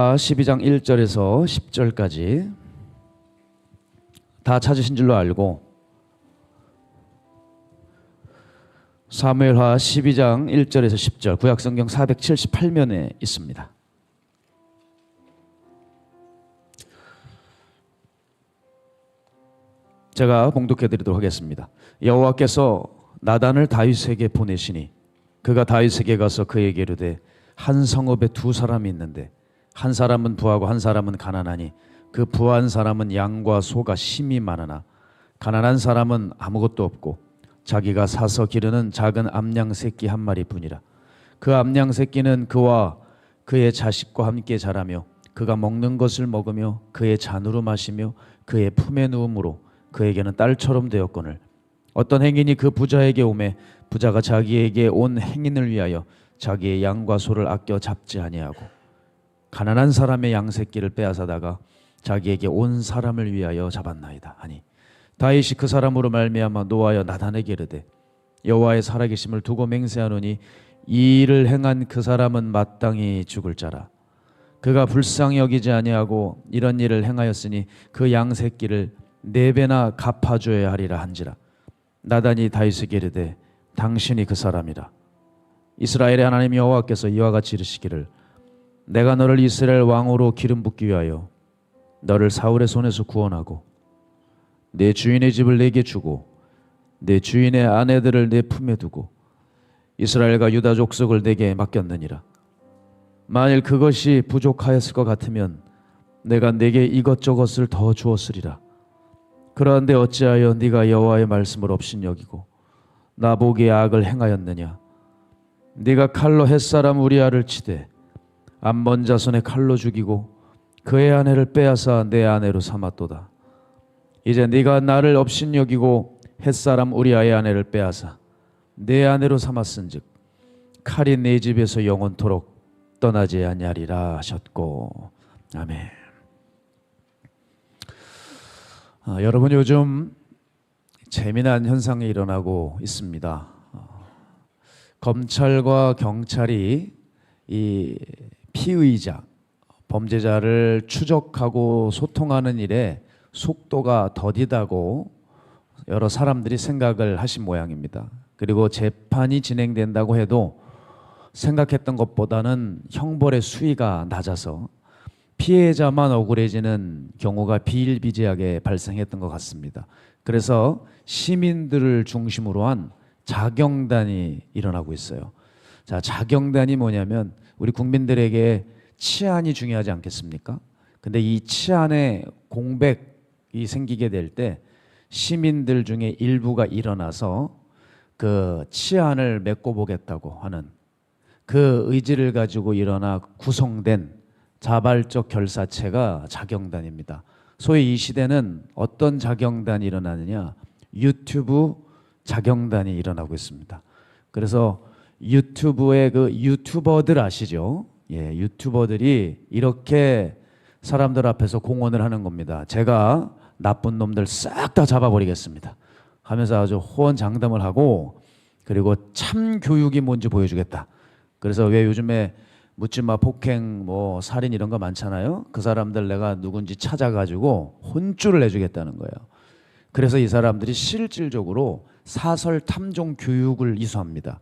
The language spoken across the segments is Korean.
12장 1절에서 10절까지 다 찾으신 줄로 알고 사무엘하 12장 1절에서 10절 구약성경 478면에 있습니다. 제가 봉독해 드리도록 하겠습니다. 여호와께서 나단을 다윗에게 보내시니 그가 다윗에게 가서 그에게 이르되 한 성읍에 두 사람이 있는데 한 사람은 부하고 한 사람은 가난하니 그 부한 사람은 양과 소가 심히 많으나 가난한 사람은 아무것도 없고 자기가 사서 기르는 작은 암양 새끼 한 마리뿐이라. 그 암양 새끼는 그와 그의 자식과 함께 자라며 그가 먹는 것을 먹으며 그의 잔으로 마시며 그의 품에 누움으로 그에게는 딸처럼 되었거늘 어떤 행인이 그 부자에게 오매 부자가 자기에게 온 행인을 위하여 자기의 양과 소를 아껴 잡지 아니하고 가난한 사람의 양 새끼를 빼앗아다가 자기에게 온 사람을 위하여 잡았나이다 하니 다윗이 그 사람으로 말미암아 노하여 나단에게 이르되 여호와의 살아계심을 두고 맹세하노니 이 일을 행한 그 사람은 마땅히 죽을 자라. 그가 불쌍히 여기지 아니하고 이런 일을 행하였으니 그 양 새끼를 4배나 갚아줘야 하리라 한지라. 나단이 다윗에게 이르되 당신이 그 사람이라. 이스라엘의 하나님 여호와께서 이와 같이 이르시기를 내가 너를 이스라엘 왕으로 기름 붓기 위하여 너를 사울의 손에서 구원하고 내 주인의 집을 내게 주고 내 주인의 아내들을 내 품에 두고 이스라엘과 유다 족속을 내게 맡겼느니라. 만일 그것이 부족하였을 것 같으면 내가 내게 이것저것을 더 주었으리라. 그러한데 어찌하여 네가 여호와의 말씀을 업신여기고 나보기에 악을 행하였느냐. 네가 칼로 햇사람 우리아를 치되 암몬 자손의 칼로 죽이고 그의 아내를 빼앗아 내 아내로 삼았도다. 이제 네가 나를 업신여기고 햇사람 우리아의 아내를 빼앗아 내 아내로 삼았은즉 칼이 내 집에서 영원토록 떠나지 아니하리라 하셨고. 아멘. 여러분, 요즘 재미난 현상이 일어나고 있습니다. 검찰과 경찰이 이 피의자, 범죄자를 추적하고 소통하는 일에 속도가 더디다고 여러 사람들이 생각을 하신 모양입니다. 그리고 재판이 진행된다고 해도 생각했던 것보다는 형벌의 수위가 낮아서 피해자만 억울해지는 경우가 비일비재하게 발생했던 것 같습니다. 그래서 시민들을 중심으로 한 자경단이 일어나고 있어요. 자, 자경단이 뭐냐면 우리 국민들에게 치안이 중요하지 않겠습니까? 근데 이 치안에 공백이 생기게 될 때 시민들 중에 일부가 일어나서 그 치안을 메꿔보겠다고 하는 그 의지를 가지고 일어나 구성된 자발적 결사체가 자경단입니다. 소위 이 시대는 어떤 자경단이 일어나느냐, 유튜브 자경단이 일어나고 있습니다. 그래서 유튜브의 그 유튜버들 아시죠? 예, 유튜버들이 이렇게 사람들 앞에서 공언을 하는 겁니다. 제가 나쁜 놈들 싹 다 잡아버리겠습니다 하면서 아주 호언장담을 하고, 그리고 참 교육이 뭔지 보여주겠다. 그래서 왜 요즘에 묻지마 폭행, 뭐 살인 이런 거 많잖아요. 그 사람들 내가 누군지 찾아가지고 혼쭐을 내주겠다는 거예요. 그래서 이 사람들이 실질적으로 사설 탐정 교육을 이수합니다.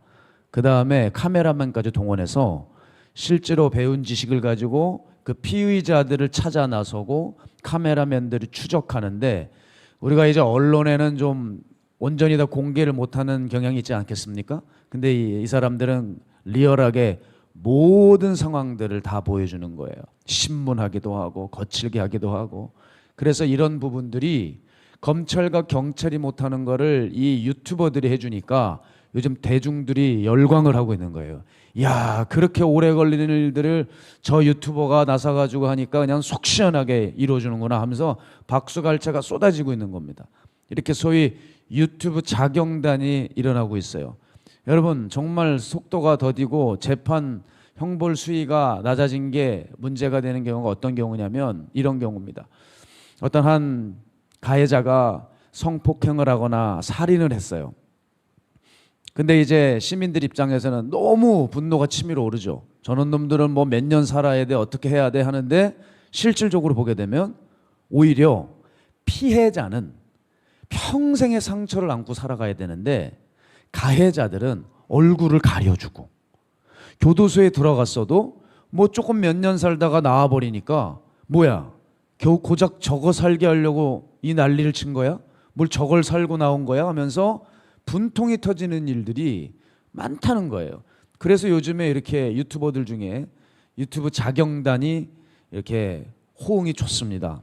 그 다음에 카메라맨까지 동원해서 실제로 배운 지식을 가지고 그 피의자들을 찾아 나서고 카메라맨들이 추적하는데, 우리가 이제 언론에는 좀 온전히 다 공개를 못하는 경향이 있지 않겠습니까? 근데 이 사람들은 리얼하게 모든 상황들을 다 보여주는 거예요. 신문하기도 하고 거칠게 하기도 하고. 그래서 이런 부분들이 검찰과 경찰이 못하는 거를 이 유튜버들이 해주니까 요즘 대중들이 열광을 하고 있는 거예요. 야, 그렇게 오래 걸리는 일들을 저 유튜버가 나서가지고 하니까 그냥 속 시원하게 이루어주는구나 하면서 박수갈채가 쏟아지고 있는 겁니다. 이렇게 소위 유튜브 자경단이 일어나고 있어요. 여러분, 정말 속도가 더디고 재판 형벌 수위가 낮아진 게 문제가 되는 경우가 어떤 경우냐면 이런 경우입니다. 어떤 한 가해자가 성폭행을 하거나 살인을 했어요. 근데 이제 시민들 입장에서는 너무 분노가 치밀어 오르죠. 저런 놈들은 뭐 몇 년 살아야 돼, 어떻게 해야 돼 하는데 실질적으로 보게 되면 오히려 피해자는 평생의 상처를 안고 살아가야 되는데 가해자들은 얼굴을 가려주고 교도소에 들어갔어도 뭐 조금 몇 년 살다가 나와버리니까 뭐야 겨우 고작 저거 살게 하려고 이 난리를 친 거야? 뭘 저걸 살고 나온 거야? 하면서 분통이 터지는 일들이 많다는 거예요. 그래서 요즘에 이렇게 유튜버들 중에 유튜브 자경단이 이렇게 호응이 좋습니다.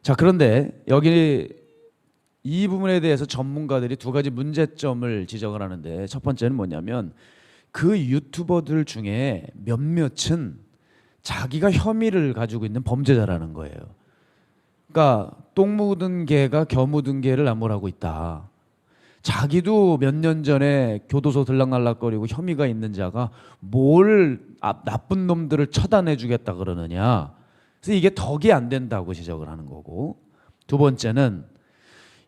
자, 그런데 여기 이 부분에 대해서 전문가들이 두 가지 문제점을 지적을 하는데 첫 번째는 뭐냐면 그 유튜버들 중에 몇몇은 자기가 혐의를 가지고 있는 범죄자라는 거예요. 그러니까 똥 묻은 개가 겨 묻은 개를 나무라고 있다. 자기도 몇 년 전에 교도소 들락날락거리고 혐의가 있는 자가 뭘 나쁜 놈들을 처단해 주겠다 그러느냐. 그래서 이게 덕이 안 된다고 지적을 하는 거고, 두 번째는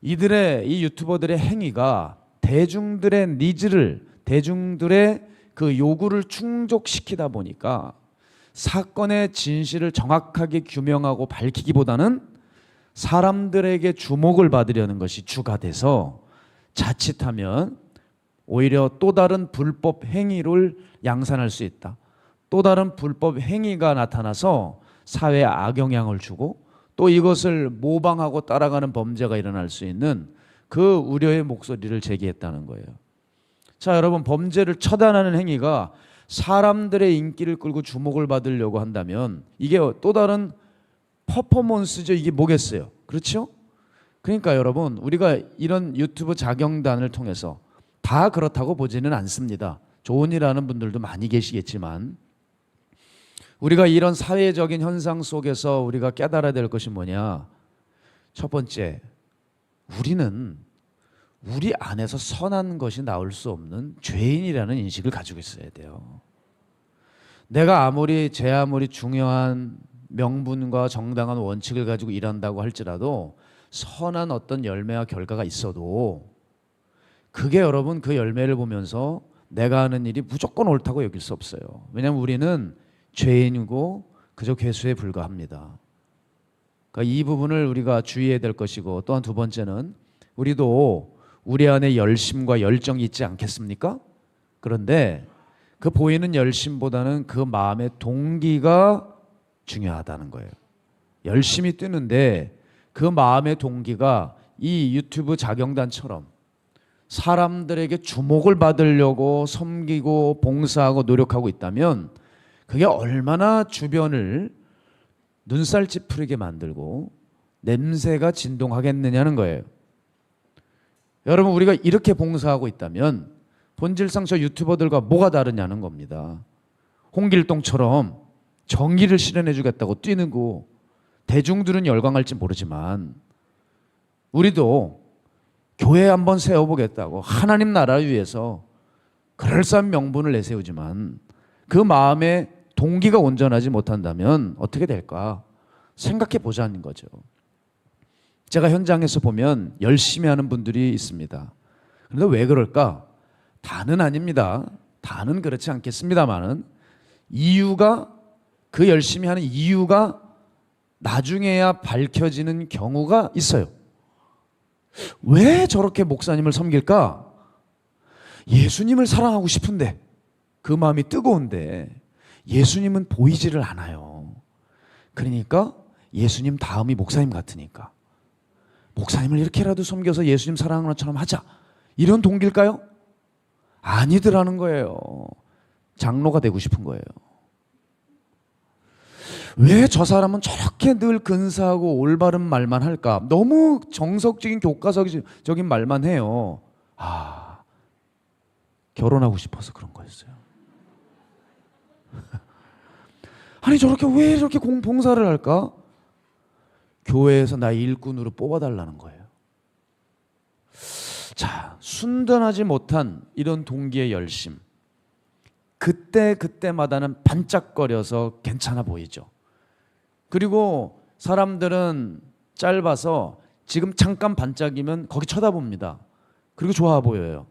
이들의 이 유튜버들의 행위가 대중들의 니즈를 대중들의 그 요구를 충족시키다 보니까 사건의 진실을 정확하게 규명하고 밝히기보다는 사람들에게 주목을 받으려는 것이 주가 돼서 자칫하면 오히려 또 다른 불법 행위를 양산할 수 있다. 또 다른 불법 행위가 나타나서 사회에 악영향을 주고 또 이것을 모방하고 따라가는 범죄가 일어날 수 있는 그 우려의 목소리를 제기했다는 거예요. 자, 여러분, 범죄를 처단하는 행위가 사람들의 인기를 끌고 주목을 받으려고 한다면 이게 또 다른 퍼포먼스죠. 이게 뭐겠어요? 그렇죠? 그러니까 여러분, 우리가 이런 유튜브 자경단을 통해서 다 그렇다고 보지는 않습니다. 좋은 일 하는 분들도 많이 계시겠지만 우리가 이런 사회적인 현상 속에서 우리가 깨달아야 될 것이 뭐냐? 첫 번째, 우리는 우리 안에서 선한 것이 나올 수 없는 죄인이라는 인식을 가지고 있어야 돼요. 내가 아무리 중요한 명분과 정당한 원칙을 가지고 일한다고 할지라도 선한 어떤 열매와 결과가 있어도 그게 여러분 그 열매를 보면서 내가 하는 일이 무조건 옳다고 여길 수 없어요. 왜냐하면 우리는 죄인이고 그저 괴수에 불과합니다. 그러니까 이 부분을 우리가 주의해야 될 것이고, 또한 두 번째는 우리도 우리 안에 열심과 열정이 있지 않겠습니까? 그런데 그 보이는 열심보다는 그 마음의 동기가 중요하다는 거예요. 열심히 뛰는데 그 마음의 동기가 이 유튜브 자경단처럼 사람들에게 주목을 받으려고 섬기고 봉사하고 노력하고 있다면 그게 얼마나 주변을 눈살 찌푸리게 만들고 냄새가 진동하겠느냐는 거예요. 여러분, 우리가 이렇게 봉사하고 있다면 본질상 저 유튜버들과 뭐가 다르냐는 겁니다. 홍길동처럼 정의를 실현해 주겠다고 뛰는 거 대중들은 열광할지 모르지만 우리도 교회 한번 세워보겠다고 하나님 나라를 위해서 그럴싸한 명분을 내세우지만 그 마음에 동기가 온전하지 못한다면 어떻게 될까 생각해 보자는 거죠. 제가 현장에서 보면 열심히 하는 분들이 있습니다. 그런데 왜 그럴까? 다는 아닙니다. 다는 그렇지 않겠습니다만은 이유가, 그 열심히 하는 이유가 나중에야 밝혀지는 경우가 있어요. 왜 저렇게 목사님을 섬길까? 예수님을 사랑하고 싶은데, 그 마음이 뜨거운데 예수님은 보이지를 않아요. 그러니까 예수님 다음이 목사님 같으니까 목사님을 이렇게라도 섬겨서 예수님 사랑하는 것처럼 하자, 이런 동기일까요? 아니더라는 거예요. 장로가 되고 싶은 거예요. 왜 저 사람은 저렇게 늘 근사하고 올바른 말만 할까? 너무 정석적인 교과서적인 말만 해요. 결혼하고 싶어서 그런 거였어요. 아니 저렇게 왜 이렇게 봉사를 할까? 교회에서 나 일꾼으로 뽑아달라는 거예요. 자, 순전하지 못한 이런 동기의 열심, 그때마다는 반짝거려서 괜찮아 보이죠. 그리고 사람들은 짧아서 지금 잠깐 반짝이면 거기 쳐다봅니다. 그리고 좋아 보여요.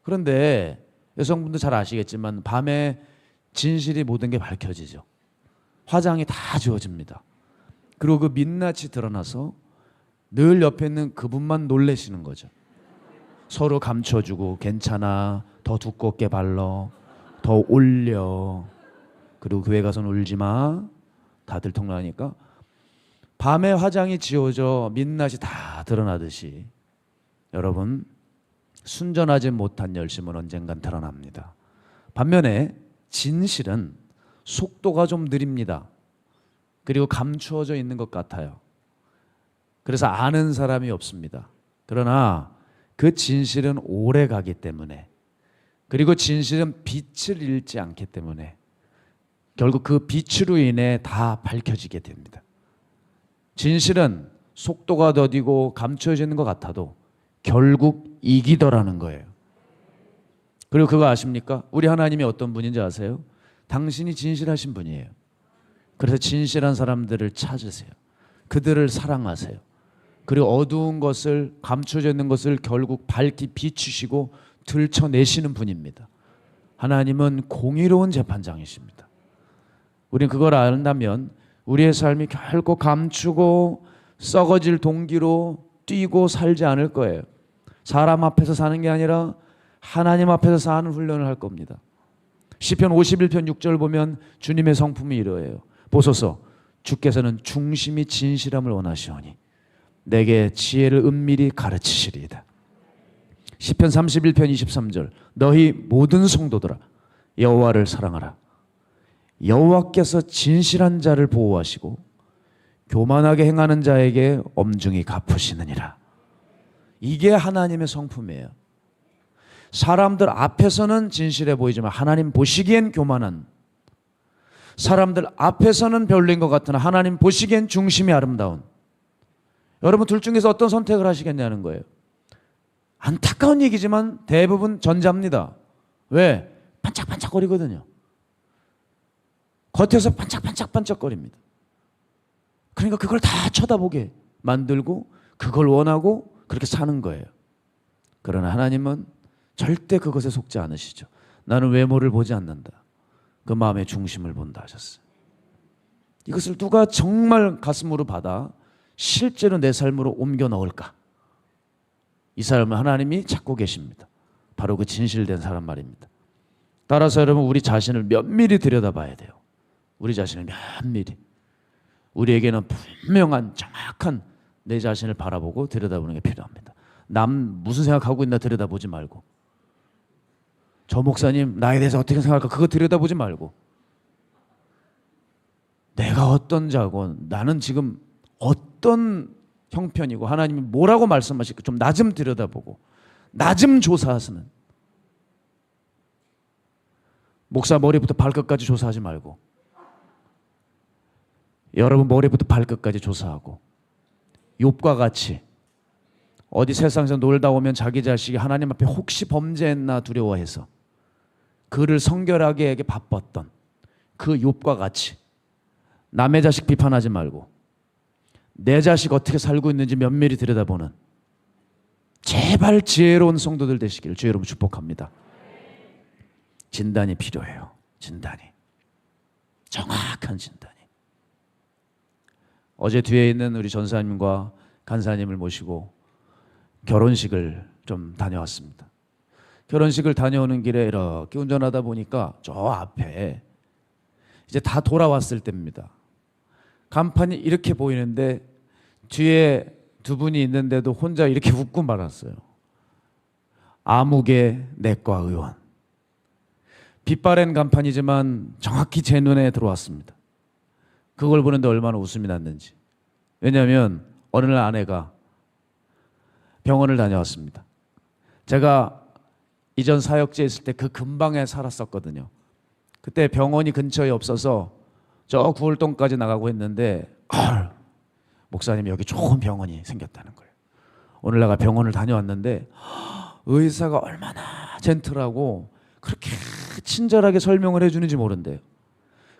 그런데 여성분도 잘 아시겠지만 밤에 진실이 모든 게 밝혀지죠. 화장이 다 지워집니다. 그리고 그 민낯이 드러나서 늘 옆에 있는 그분만 놀래시는 거죠. 서로 감춰주고 괜찮아, 더 두껍게 발라, 더 올려, 그리고 교회 가서는 울지 마, 다 들통나니까 밤에 화장이 지워져 민낯이 다 드러나듯이 여러분 순전하지 못한 열심은 언젠간 드러납니다. 반면에 진실은 속도가 좀 느립니다. 그리고 감추어져 있는 것 같아요. 그래서 아는 사람이 없습니다. 그러나 그 진실은 오래 가기 때문에, 그리고 진실은 빛을 잃지 않기 때문에 결국 그 빛으로 인해 다 밝혀지게 됩니다. 진실은 속도가 더디고 감춰지는 것 같아도 결국 이기더라는 거예요. 그리고 그거 아십니까? 우리 하나님이 어떤 분인지 아세요? 당신이 진실하신 분이에요. 그래서 진실한 사람들을 찾으세요. 그들을 사랑하세요. 그리고 어두운 것을, 감춰져 있는 것을 결국 밝히 비추시고 들춰내시는 분입니다. 하나님은 공의로운 재판장이십니다. 우리는 그걸 안다면 우리의 삶이 결코 감추고 썩어질 동기로 뛰고 살지 않을 거예요. 사람 앞에서 사는 게 아니라 하나님 앞에서 사는 훈련을 할 겁니다. 시편 51편 6절 보면 주님의 성품이 이러해요. 보소서, 주께서는 중심이 진실함을 원하시오니 내게 지혜를 은밀히 가르치시리이다. 시편 31편 23절 너희 모든 성도들아 여호와를 사랑하라. 여호와께서 진실한 자를 보호하시고 교만하게 행하는 자에게 엄중히 갚으시느니라. 이게 하나님의 성품이에요. 사람들 앞에서는 진실해 보이지만 하나님 보시기엔 교만한, 사람들 앞에서는 별로인 것 같으나 하나님 보시기엔 중심이 아름다운, 여러분 둘 중에서 어떤 선택을 하시겠냐는 거예요. 안타까운 얘기지만 대부분 전자입니다. 왜? 반짝반짝거리거든요. 겉에서 반짝반짝거립니다. 그러니까 그걸 다 쳐다보게 만들고 그걸 원하고 그렇게 사는 거예요. 그러나 하나님은 절대 그것에 속지 않으시죠. 나는 외모를 보지 않는다. 그 마음의 중심을 본다 하셨어요. 이것을 누가 정말 가슴으로 받아 실제로 내 삶으로 옮겨 넣을까? 이 사람은 하나님이 찾고 계십니다. 바로 그 진실된 사람 말입니다. 따라서 여러분 우리 자신을 면밀히 들여다봐야 돼요. 우리 자신을 면밀히. 우리에게는 분명한 정확한 내 자신을 바라보고 들여다보는 게 필요합니다. 남 무슨 생각하고 있나 들여다보지 말고, 저 목사님 나에 대해서 어떻게 생각할까 그거 들여다보지 말고, 내가 어떤 자고 나는 지금 어떤 형편이고 하나님이 뭐라고 말씀하실까 좀 나 좀 들여다보고 나 좀 조사하시는, 목사 머리부터 발끝까지 조사하지 말고 여러분 머리부터 발끝까지 조사하고, 욥과 같이 어디 세상에서 놀다 오면 자기 자식이 하나님 앞에 혹시 범죄했나 두려워해서 그를 성결하게 하기 바빴던 그 욥과 같이 남의 자식 비판하지 말고 내 자식 어떻게 살고 있는지 면밀히 들여다보는 제발 지혜로운 성도들 되시기를 주의 이름으로 축복합니다. 진단이 필요해요. 진단이. 정확한 진단이. 어제 뒤에 있는 우리 전사님과 간사님을 모시고 결혼식을 좀 다녀왔습니다. 결혼식을 다녀오는 길에 이렇게 운전하다 보니까 저 앞에 이제 다 돌아왔을 때입니다. 간판이 이렇게 보이는데 뒤에 두 분이 있는데도 혼자 이렇게 웃고 말았어요. 아무개 내과 의원. 빛바랜 간판이지만 정확히 제 눈에 들어왔습니다. 그걸 보는데 얼마나 웃음이 났는지. 왜냐하면 어느 날 아내가 병원을 다녀왔습니다. 제가 이전 사역지에 있을 때 그 근방에 살았었거든요. 그때 병원이 근처에 없어서 저 구월동까지 나가고 했는데 목사님이 여기 좋은 병원이 생겼다는 거예요. 오늘 내가 병원을 다녀왔는데 의사가 얼마나 젠틀하고 그렇게 친절하게 설명을 해주는지 모른대요.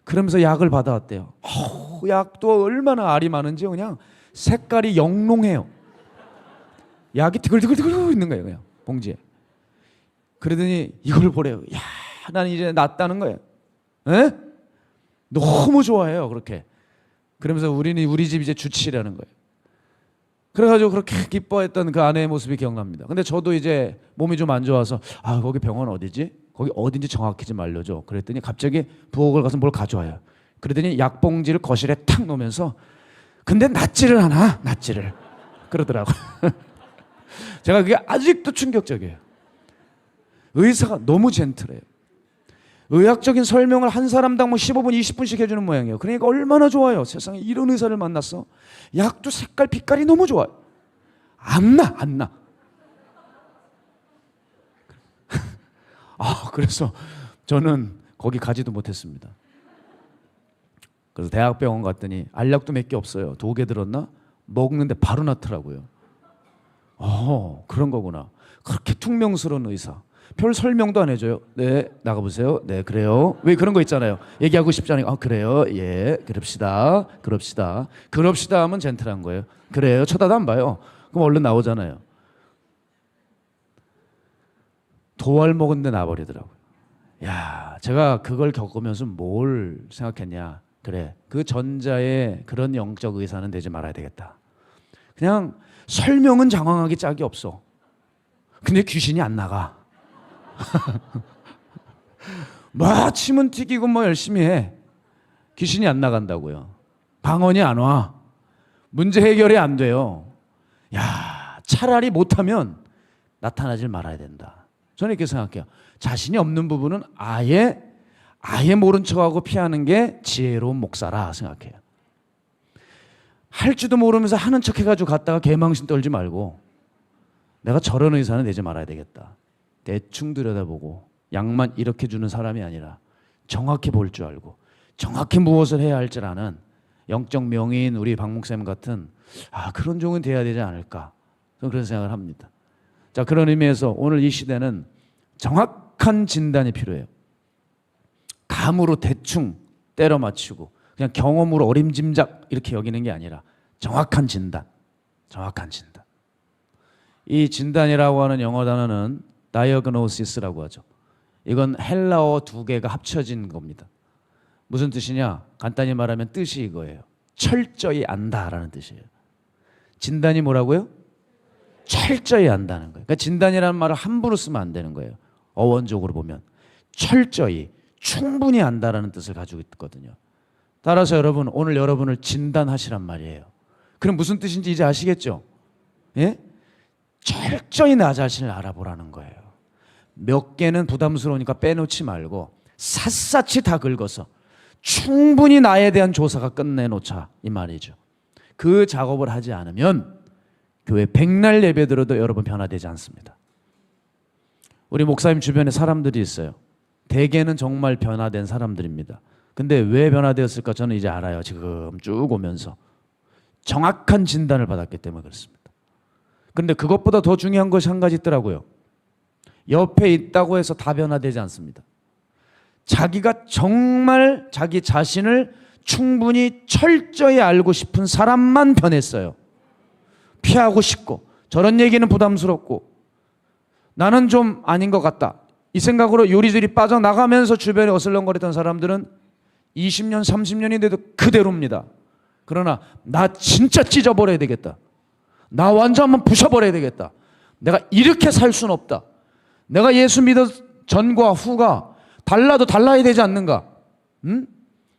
그러면서 약을 받아왔대요. 약도 얼마나 알이 많은지 그냥 색깔이 영롱해요. 약이 드글드글 있는 거예요. 그냥 봉지에. 그러더니 이걸 보래요. 야, 나는 이제 낫다는 거예요. 에? 너무 좋아해요 그렇게. 그러면서 우리는 우리 집 이제 주치라는 거예요. 그래가지고 그렇게 기뻐했던 그 아내의 모습이 기억납니다. 근데 저도 이제 몸이 좀 안 좋아서 거기 병원 어디지? 거기 어딘지 정확히 좀 알려줘. 그랬더니 갑자기 부엌을 가서 뭘 가져와요. 그러더니 약봉지를 거실에 탁 놓으면서 근데 낫지를 않아. 낫지를. 그러더라고요. 제가 그게 아직도 충격적이에요. 의사가 너무 젠틀해요. 의학적인 설명을 한 사람당 뭐 15분, 20분씩 해주는 모양이에요. 그러니까 얼마나 좋아요. 세상에 이런 의사를 만났어. 약도 색깔, 빛깔이 너무 좋아요. 안 나, 안 나. 그래서 저는 거기 가지도 못했습니다. 그래서 대학병원 갔더니 알약도 몇 개 없어요. 2개 들었나? 먹는데 바로 낫더라고요. 그런 거구나. 그렇게 퉁명스러운 의사. 별 설명도 안 해줘요. 네, 나가보세요. 네, 그래요. 왜 그런 거 있잖아요. 얘기하고 싶지 않으니까 그래요. 예, 그럽시다. 그럽시다 하면 젠틀한 거예요. 그래요. 쳐다도 안 봐요. 그럼 얼른 나오잖아요. 도알 먹은 데 나버리더라고요. 야, 제가 그걸 겪으면서 뭘 생각했냐. 그래, 그 전자의 그런 영적 의사는 되지 말아야 되겠다. 그냥 설명은 장황하게 짝이 없어. 근데 귀신이 안 나가. 침은 튀기고 뭐 열심히 해. 귀신이 안 나간다고요. 방언이 안 와. 문제 해결이 안 돼요. 야, 차라리 못하면 나타나질 말아야 된다. 저는 이렇게 생각해요. 자신이 없는 부분은 아예 모른 척하고 피하는 게 지혜로운 목사라 생각해요. 할 줄도 모르면서 하는 척 해가지고 갔다가 개망신 떨지 말고 내가 저런 의사는 되지 말아야 되겠다. 대충 들여다보고 약만 이렇게 주는 사람이 아니라 정확히 볼 줄 알고 정확히 무엇을 해야 할 줄 아는 영적 명의인 우리 박 목사님 같은 그런 종은 돼야 되지 않을까. 저는 그런 생각을 합니다. 자, 그런 의미에서 오늘 이 시대는 정확한 진단이 필요해요. 감으로 대충 때려 맞추고 그냥 경험으로 어림짐작 이렇게 여기는 게 아니라 정확한 진단. 이 진단이라고 하는 영어 단어는 다이어그노시스라고 하죠. 이건 헬라어 2개가 합쳐진 겁니다. 무슨 뜻이냐? 간단히 말하면 뜻이 이거예요. 철저히 안다라는 뜻이에요. 진단이 뭐라고요? 철저히 안다는 거예요. 그러니까 진단이라는 말을 함부로 쓰면 안 되는 거예요. 어원적으로 보면 철저히, 충분히 안다라는 뜻을 가지고 있거든요. 따라서 여러분, 오늘 여러분을 진단하시란 말이에요. 그럼 무슨 뜻인지 이제 아시겠죠? 예? 철저히 나 자신을 알아보라는 거예요. 몇 개는 부담스러우니까 빼놓지 말고 샅샅이 다 긁어서 충분히 나에 대한 조사가 끝내놓자 이 말이죠. 그 작업을 하지 않으면 교회 백날 예배 들어도 여러분 변화되지 않습니다. 우리 목사님 주변에 사람들이 있어요. 대개는 정말 변화된 사람들입니다. 근데 왜 변화되었을까 저는 이제 알아요. 지금 쭉 오면서 정확한 진단을 받았기 때문에 그렇습니다. 그런데 그것보다 더 중요한 것이 한 가지 있더라고요. 옆에 있다고 해서 다 변화되지 않습니다. 자기가 정말 자기 자신을 충분히 철저히 알고 싶은 사람만 변했어요. 피하고 싶고 저런 얘기는 부담스럽고 나는 좀 아닌 것 같다 이 생각으로 요리조리 빠져나가면서 주변에 어슬렁거렸던 사람들은 20년 30년이 돼도 그대로입니다. 그러나 나 진짜 찢어버려야 되겠다. 나 완전 한번 부셔버려야 되겠다. 내가 이렇게 살 수는 없다. 내가 예수 믿어 전과 후가 달라도 달라야 되지 않는가?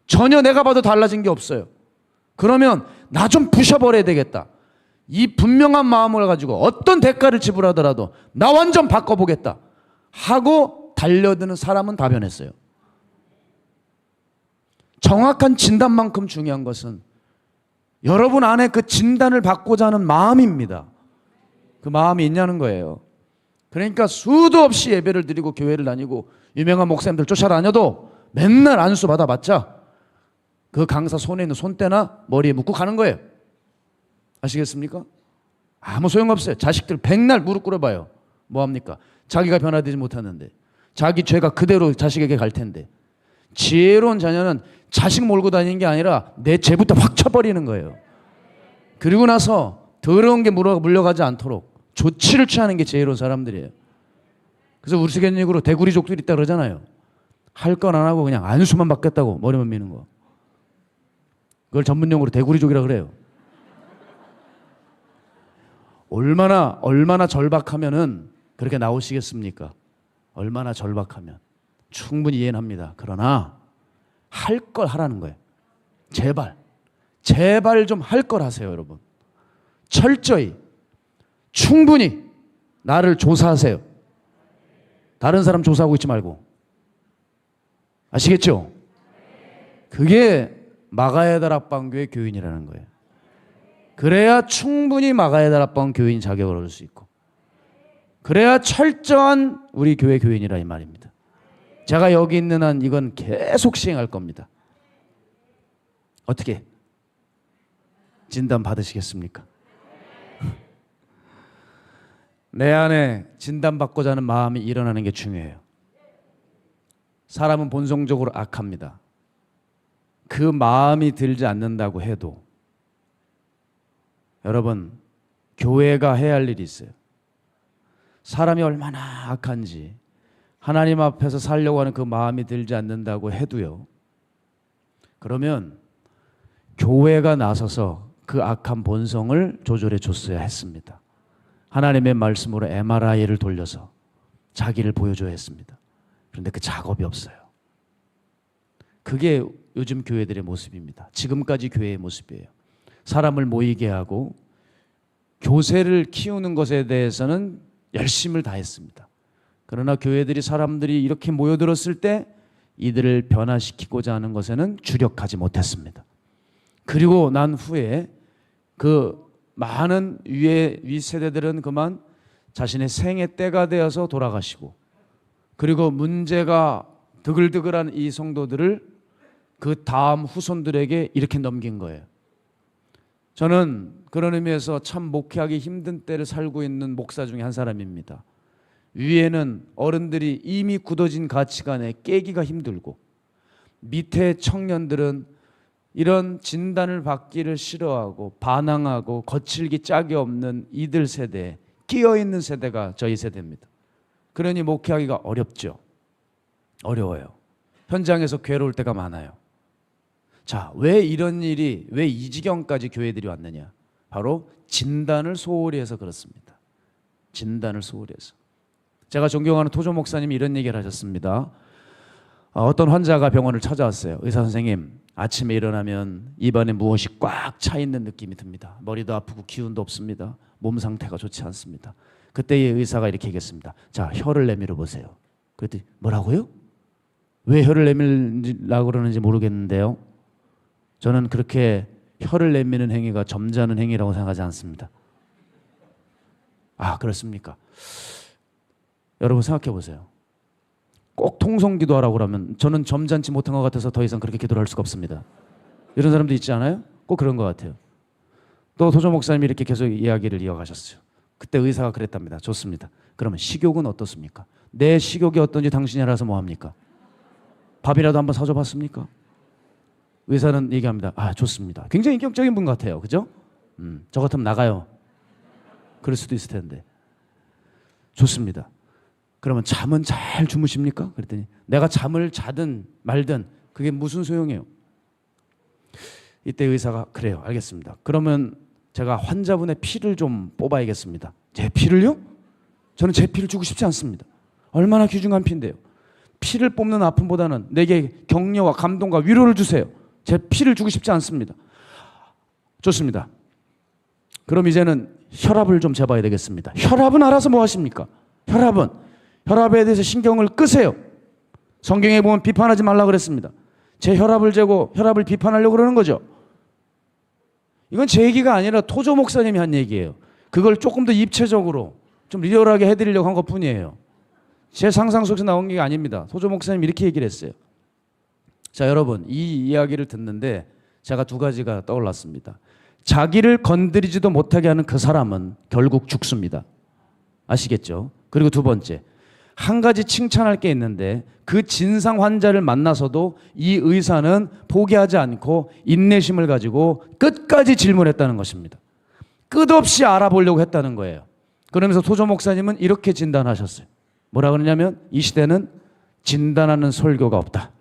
전혀 내가 봐도 달라진 게 없어요. 그러면 나 좀 부셔버려야 되겠다. 이 분명한 마음을 가지고 어떤 대가를 지불하더라도 나 완전 바꿔보겠다 하고 달려드는 사람은 다 변했어요. 정확한 진단만큼 중요한 것은 여러분 안에 그 진단을 받고자 하는 마음입니다. 그 마음이 있냐는 거예요. 그러니까 수도 없이 예배를 드리고 교회를 다니고 유명한 목사님들 쫓아다녀도 맨날 안수 받아봤자 그 강사 손에 있는 손대나 머리에 묻고 가는 거예요. 아시겠습니까? 아무 소용없어요. 자식들 백날 무릎 꿇어봐요. 뭐합니까? 자기가 변화되지 못하는데 자기 죄가 그대로 자식에게 갈 텐데. 지혜로운 자녀는 자식 몰고 다니는 게 아니라 내 죄부터 확 쳐버리는 거예요. 그리고 나서 더러운 게 물려가지 않도록 조치를 취하는 게 지혜로운 사람들이에요. 그래서 우스갯얘기로 대구리족들이 있다 그러잖아요. 할 건 안 하고 그냥 안수만 받겠다고 머리만 미는 거. 그걸 전문용어로 대구리족이라 그래요. 얼마나 절박하면은 그렇게 나오시겠습니까? 얼마나 절박하면. 충분히 이해는 합니다. 그러나 할 걸 하라는 거예요. 제발 좀 할 걸 하세요, 여러분. 철저히 충분히 나를 조사하세요. 다른 사람 조사하고 있지 말고. 아시겠죠? 그게 마가야 다락방교회 교인이라는 거예요. 그래야 충분히 마가야 다락방 교인 자격을 얻을 수 있고, 그래야 철저한 우리 교회 교인이라 이 말입니다. 제가 여기 있는 한 이건 계속 시행할 겁니다. 어떻게? 진단 받으시겠습니까? 내 안에 진단받고자 하는 마음이 일어나는 게 중요해요. 사람은 본성적으로 악합니다. 그 마음이 들지 않는다고 해도 여러분, 교회가 해야 할 일이 있어요. 사람이 얼마나 악한지 하나님 앞에서 살려고 하는 그 마음이 들지 않는다고 해도요, 그러면 교회가 나서서 그 악한 본성을 조절해 줬어야 했습니다. 하나님의 말씀으로 MRI를 돌려서 자기를 보여줘야 했습니다. 그런데 그 작업이 없어요. 그게 요즘 교회들의 모습입니다. 지금까지 교회의 모습이에요. 사람을 모이게 하고 교세를 키우는 것에 대해서는 열심을 다했습니다. 그러나 교회들이 사람들이 이렇게 모여들었을 때 이들을 변화시키고자 하는 것에는 주력하지 못했습니다. 그리고 난 후에 그 많은 위 세대들은 그만 자신의 생의 때가 되어서 돌아가시고, 그리고 문제가 드글드글한 이 성도들을 그 다음 후손들에게 이렇게 넘긴 거예요. 저는 그런 의미에서 참 목회하기 힘든 때를 살고 있는 목사 중에 한 사람입니다. 위에는 어른들이 이미 굳어진 가치관에 깨기가 힘들고, 밑에 청년들은 이런 진단을 받기를 싫어하고 반항하고 거칠기 짝이 없는 이들 세대에 끼어있는 세대가 저희 세대입니다. 그러니 목회하기가 어렵죠. 어려워요. 현장에서 괴로울 때가 많아요. 자, 왜 이런 일이, 왜 이 지경까지 교회들이 왔느냐? 바로 진단을 소홀히 해서 그렇습니다. 진단을 소홀히 해서. 제가 존경하는 토조 목사님이 이런 얘기를 하셨습니다. 어떤 환자가 병원을 찾아왔어요. 의사 선생님, 아침에 일어나면 입안에 무엇이 꽉 차 있는 느낌이 듭니다. 머리도 아프고 기운도 없습니다. 몸 상태가 좋지 않습니다. 그때 의사가 이렇게 얘기했습니다. 자, 혀를 내밀어 보세요. 그랬더니 뭐라고요? 왜 혀를 내밀라고 그러는지 모르겠는데요. 저는 그렇게 혀를 내미는 행위가 점잖은 행위라고 생각하지 않습니다. 아, 그렇습니까? 여러분 생각해 보세요. 꼭 통성기도하라고 그러면 저는 점잖지 못한 것 같아서 더 이상 그렇게 기도를 할 수가 없습니다. 이런 사람도 있지 않아요? 꼭 그런 것 같아요. 또 도조 목사님이 이렇게 계속 이야기를 이어가셨어요. 그때 의사가 그랬답니다. 좋습니다. 그러면 식욕은 어떻습니까? 내 식욕이 어떤지 당신이 알아서 뭐합니까? 밥이라도 한번 사줘 봤습니까? 의사는 얘기합니다. 아, 좋습니다. 굉장히 인격적인 분 같아요. 그죠? 저 같으면 나가요. 그럴 수도 있을 텐데. 좋습니다. 그러면 잠은 잘 주무십니까? 그랬더니 내가 잠을 자든 말든 그게 무슨 소용이에요? 이때 의사가 그래요. 알겠습니다. 그러면 제가 환자분의 피를 좀 뽑아야겠습니다. 제 피를요? 저는 제 피를 주고 싶지 않습니다. 얼마나 귀중한 피인데요. 피를 뽑는 아픔보다는 내게 격려와 감동과 위로를 주세요. 제 피를 주고 싶지 않습니다. 좋습니다. 그럼 이제는 혈압을 좀 재봐야 되겠습니다. 혈압은 알아서 뭐 하십니까? 혈압에 대해서 신경을 끄세요. 성경에 보면 비판하지 말라 그랬습니다. 제 혈압을 재고 혈압을 비판하려고 그러는 거죠. 이건 제 얘기가 아니라 토조 목사님이 한 얘기예요. 그걸 조금 더 입체적으로 좀 리얼하게 해드리려고 한 것뿐이에요. 제 상상 속에서 나온 게 아닙니다. 토조 목사님이 이렇게 얘기를 했어요. 자, 여러분, 이 이야기를 듣는데 제가 두 가지가 떠올랐습니다. 자기를 건드리지도 못하게 하는 그 사람은 결국 죽습니다. 아시겠죠? 그리고 두 번째, 한 가지 칭찬할 게 있는데 그 진상 환자를 만나서도 이 의사는 포기하지 않고 인내심을 가지고 끝까지 질문했다는 것입니다. 끝없이 알아보려고 했다는 거예요. 그러면서 토조 목사님은 이렇게 진단하셨어요. 뭐라 그러냐면 이 시대는 진단하는 설교가 없다.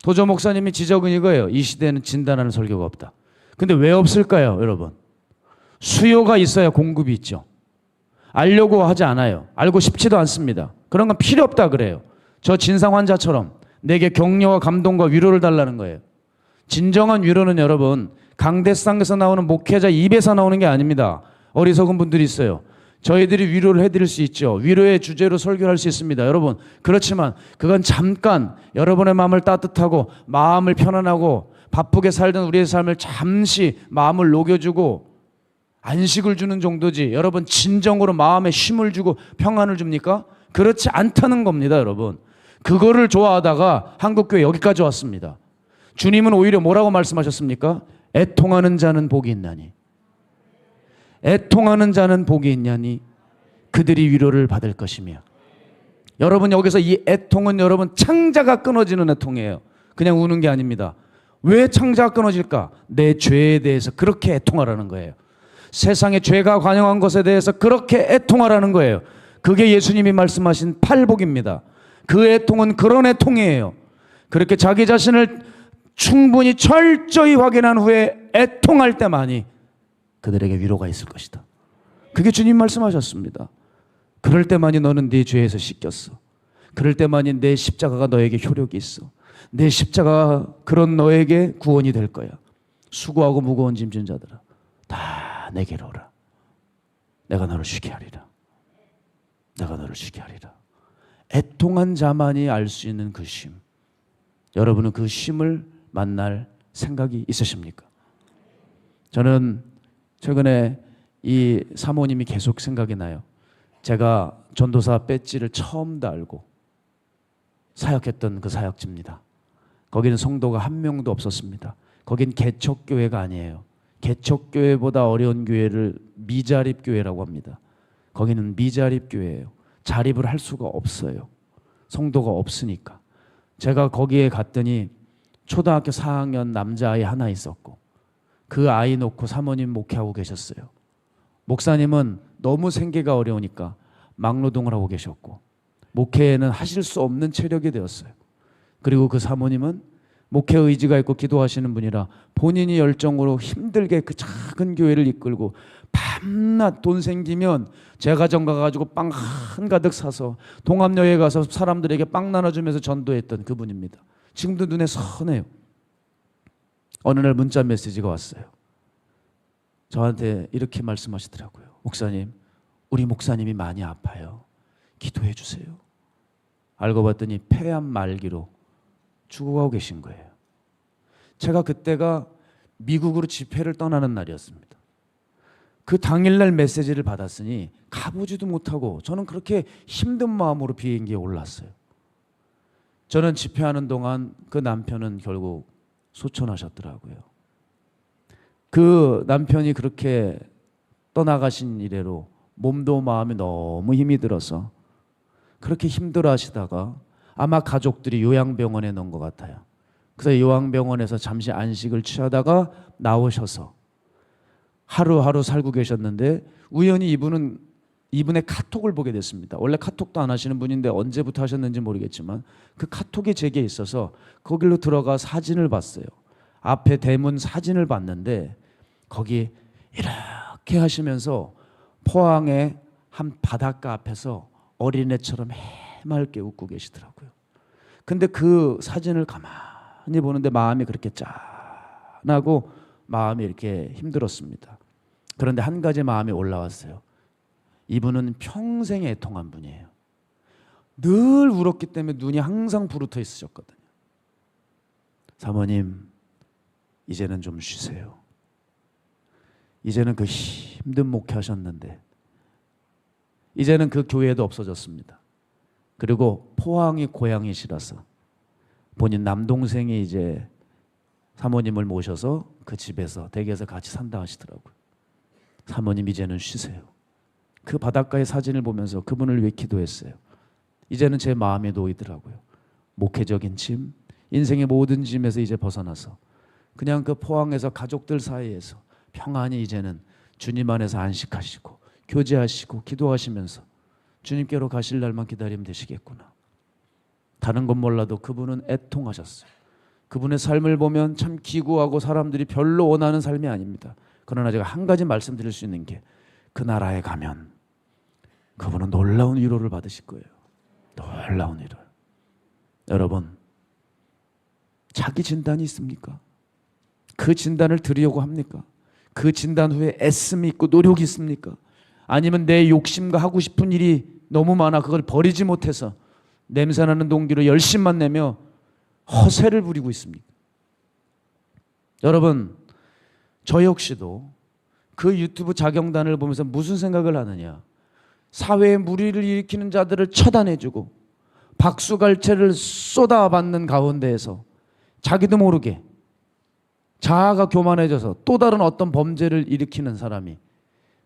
도저 목사님이 지적은 이거예요. 이 시대에는 진단하는 설교가 없다. 근데 왜 없을까요, 여러분? 수요가 있어야 공급이 있죠. 알려고 하지 않아요. 알고 싶지도 않습니다. 그런 건 필요 없다 그래요. 저 진상 환자처럼 내게 격려와 감동과 위로를 달라는 거예요. 진정한 위로는 여러분 강대상에서 나오는 목회자 입에서 나오는 게 아닙니다. 어리석은 분들이 있어요. 저희들이 위로를 해드릴 수 있죠. 위로의 주제로 설교를 할 수 있습니다. 여러분, 그렇지만 그건 잠깐 여러분의 마음을 따뜻하고 마음을 편안하고 바쁘게 살던 우리의 삶을 잠시 마음을 녹여주고 안식을 주는 정도지, 여러분 진정으로 마음에 쉼을 주고 평안을 줍니까? 그렇지 않다는 겁니다. 여러분, 그거를 좋아하다가 한국교회 여기까지 왔습니다. 주님은 오히려 뭐라고 말씀하셨습니까? 애통하는 자는 복이 있나니, 애통하는 자는 복이 있냐니 그들이 위로를 받을 것이며. 여러분, 여기서 이 애통은 여러분 창자가 끊어지는 애통이에요. 그냥 우는 게 아닙니다. 왜 창자가 끊어질까? 내 죄에 대해서 그렇게 애통하라는 거예요. 세상에 죄가 관영한 것에 대해서 그렇게 애통하라는 거예요. 그게 예수님이 말씀하신 팔복입니다. 그 애통은 그런 애통이에요. 그렇게 자기 자신을 충분히 철저히 확인한 후에 애통할 때만이 그들에게 위로가 있을 것이다. 그게 주님 말씀하셨습니다. 그럴 때만이 너는 네 죄에서 씻겼어. 그럴 때만이 내 십자가가 너에게 효력이 있어. 내 십자가가 그런 너에게 구원이 될 거야. 수고하고 무거운 짐진 자들아, 다 내게로 오라. 내가 너를 쉬게 하리라. 내가 너를 쉬게 하리라. 애통한 자만이 알 수 있는 그 쉼. 여러분은 그 쉼을 만날 생각이 있으십니까? 저는 최근에 이 사모님이 계속 생각이 나요. 제가 전도사 배지를 처음 달고 사역했던 그 사역지입니다. 거기는 성도가 한 명도 없었습니다. 거긴 개척교회가 아니에요. 개척교회보다 어려운 교회를 미자립교회라고 합니다. 거기는 미자립교회예요. 자립을 할 수가 없어요. 성도가 없으니까. 제가 거기에 갔더니 초등학교 4학년 남자아이 하나 있었고, 그 아이 놓고 사모님 목회하고 계셨어요. 목사님은 너무 생계가 어려우니까 막노동을 하고 계셨고, 목회에는 하실 수 없는 체력이 되었어요. 그리고 그 사모님은 목회 의지가 있고 기도하시는 분이라 본인이 열정으로 힘들게 그 작은 교회를 이끌고 밤낮 돈 생기면 제과점 가가지고 빵 한가득 사서 동암여에 가서 사람들에게 빵 나눠주면서 전도했던 그분입니다. 지금도 눈에 선해요. 어느 날 문자 메시지가 왔어요. 저한테 이렇게 말씀하시더라고요. 목사님, 우리 목사님이 많이 아파요. 기도해 주세요. 알고 봤더니 폐암 말기로 죽어가고 계신 거예요. 제가 그때가 미국으로 집회를 떠나는 날이었습니다. 그 당일날 메시지를 받았으니 가보지도 못하고 저는 그렇게 힘든 마음으로 비행기에 올랐어요. 저는 집회하는 동안 그 남편은 결국 소천하셨더라고요. 그 남편이 그렇게 떠나가신 이래로 몸도 마음이 너무 힘이 들어서 그렇게 힘들어 하시다가 아마 가족들이 요양병원에 넣은 것 같아요. 그래서 요양병원에서 잠시 안식을 취하다가 나오셔서 하루하루 살고 계셨는데 우연히 이분의 카톡을 보게 됐습니다. 원래 카톡도 안 하시는 분인데 언제부터 하셨는지 모르겠지만 그 카톡이 제게 있어서 거기로 들어가 사진을 봤어요. 앞에 대문 사진을 봤는데 거기 이렇게 하시면서 포항의 한 바닷가 앞에서 어린애처럼 해맑게 웃고 계시더라고요. 근데 그 사진을 가만히 보는데 마음이 그렇게 짠하고 마음이 이렇게 힘들었습니다. 그런데 한 가지 마음이 올라왔어요. 이분은 평생 애통한 분이에요. 늘 울었기 때문에 눈이 항상 부르터 있으셨거든요. 사모님, 이제는 좀 쉬세요. 이제는 그 힘든 목회하셨는데 이제는 그 교회도 없어졌습니다. 그리고 포항이 고향이시라서 본인 남동생이 이제 사모님을 모셔서 그 집에서 댁에서 같이 산다 하시더라고요. 사모님, 이제는 쉬세요. 그 바닷가의 사진을 보면서 그분을 위해 기도했어요. 이제는 제 마음에 놓이더라고요. 목회적인 짐, 인생의 모든 짐에서 이제 벗어나서 그냥 그 포항에서 가족들 사이에서 평안히 이제는 주님 안에서 안식하시고 교제하시고 기도하시면서 주님께로 가실 날만 기다리면 되시겠구나. 다른 건 몰라도 그분은 애통하셨어요. 그분의 삶을 보면 참 기구하고 사람들이 별로 원하는 삶이 아닙니다. 그러나 제가 한 가지 말씀드릴 수 있는 게 그 나라에 가면 그분은 놀라운 위로를 받으실 거예요. 놀라운 위로. 여러분, 자기 진단이 있습니까? 그 진단을 드리려고 합니까? 그 진단 후에 애씀이 있고 노력이 있습니까? 아니면 내 욕심과 하고 싶은 일이 너무 많아 그걸 버리지 못해서 냄새나는 동기로 열심만 내며 허세를 부리고 있습니까? 여러분, 저 역시도 그 유튜브 자경단을 보면서 무슨 생각을 하느냐, 사회에 무리를 일으키는 자들을 처단해주고 박수갈채를 쏟아받는 가운데에서 자기도 모르게 자아가 교만해져서 또 다른 어떤 범죄를 일으키는 사람이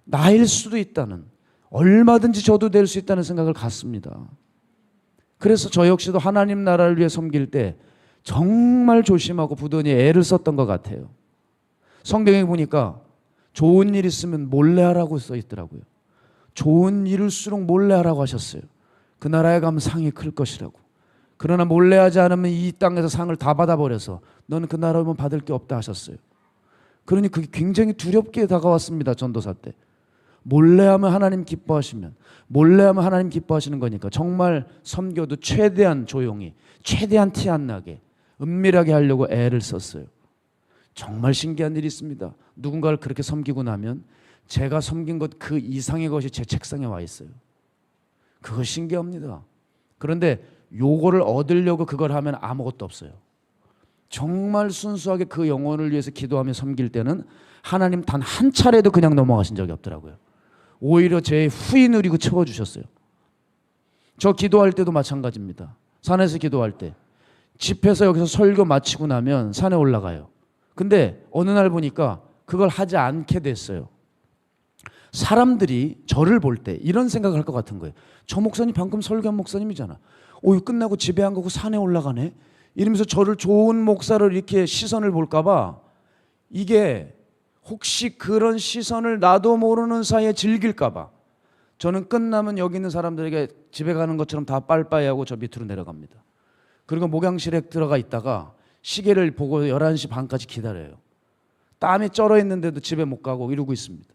나일 수도 있다는, 얼마든지 저도 될 수 있다는 생각을 갖습니다. 그래서 저 역시도 하나님 나라를 위해 섬길 때 정말 조심하고 부단히 애를 썼던 것 같아요. 성경에 보니까 좋은 일 있으면 몰래 하라고 써 있더라고요. 좋은 일일수록 몰래 하라고 하셨어요. 그 나라에 가면 상이 클 것이라고. 그러나 몰래 하지 않으면 이 땅에서 상을 다 받아버려서 너는 그 나라 오면 받을 게 없다 하셨어요. 그러니 그게 굉장히 두렵게 다가왔습니다. 전도사 때. 몰래 하면 하나님 기뻐하시면, 몰래 하면 하나님 기뻐하시는 거니까 정말 섬겨도 최대한 조용히, 최대한 티 안 나게 은밀하게 하려고 애를 썼어요. 정말 신기한 일이 있습니다. 누군가를 그렇게 섬기고 나면 제가 섬긴 것 그 이상의 것이 제 책상에 와 있어요. 그거 신기합니다. 그런데 요거를 얻으려고 그걸 하면 아무것도 없어요. 정말 순수하게 그 영혼을 위해서 기도하며 섬길 때는 하나님 단 한 차례도 그냥 넘어가신 적이 없더라고요. 오히려 제 후이 누리고 채워주셨어요. 저 기도할 때도 마찬가지입니다. 산에서 기도할 때 집에서 여기서 설교 마치고 나면 산에 올라가요. 근데 어느 날 보니까 그걸 하지 않게 됐어요. 사람들이 저를 볼 때 이런 생각을 할 것 같은 거예요. 저 목사님 방금 설교한 목사님이잖아. 오, 끝나고 집에 안 가고 산에 올라가네. 이러면서 저를 좋은 목사를 이렇게 시선을 볼까 봐, 이게 혹시 그런 시선을 나도 모르는 사이에 즐길까 봐 저는 끝나면 여기 있는 사람들에게 집에 가는 것처럼 다 빠이빠이 하고 저 밑으로 내려갑니다. 그리고 목양실에 들어가 있다가 시계를 보고 11시 반까지 기다려요. 땀이 쩔어 있는데도 집에 못 가고 이러고 있습니다.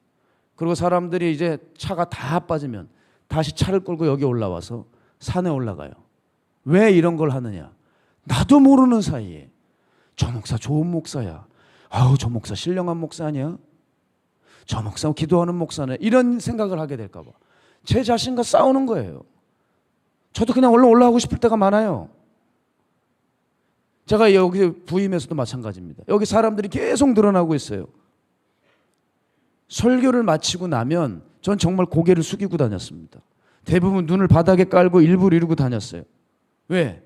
그리고 사람들이 이제 차가 다 빠지면 다시 차를 끌고 여기 올라와서 산에 올라가요. 왜 이런 걸 하느냐? 나도 모르는 사이에 저 목사 좋은 목사야. 아우, 저 목사 신령한 목사 아니야? 저 목사 기도하는 목사네. 이런 생각을 하게 될까 봐 제 자신과 싸우는 거예요. 저도 그냥 얼른 올라가고 싶을 때가 많아요. 제가 여기 부임에서도 마찬가지입니다. 여기 사람들이 계속 늘어나고 있어요. 설교를 마치고 나면 전 정말 고개를 숙이고 다녔습니다. 대부분 눈을 바닥에 깔고 일부러 이러고 다녔어요. 왜?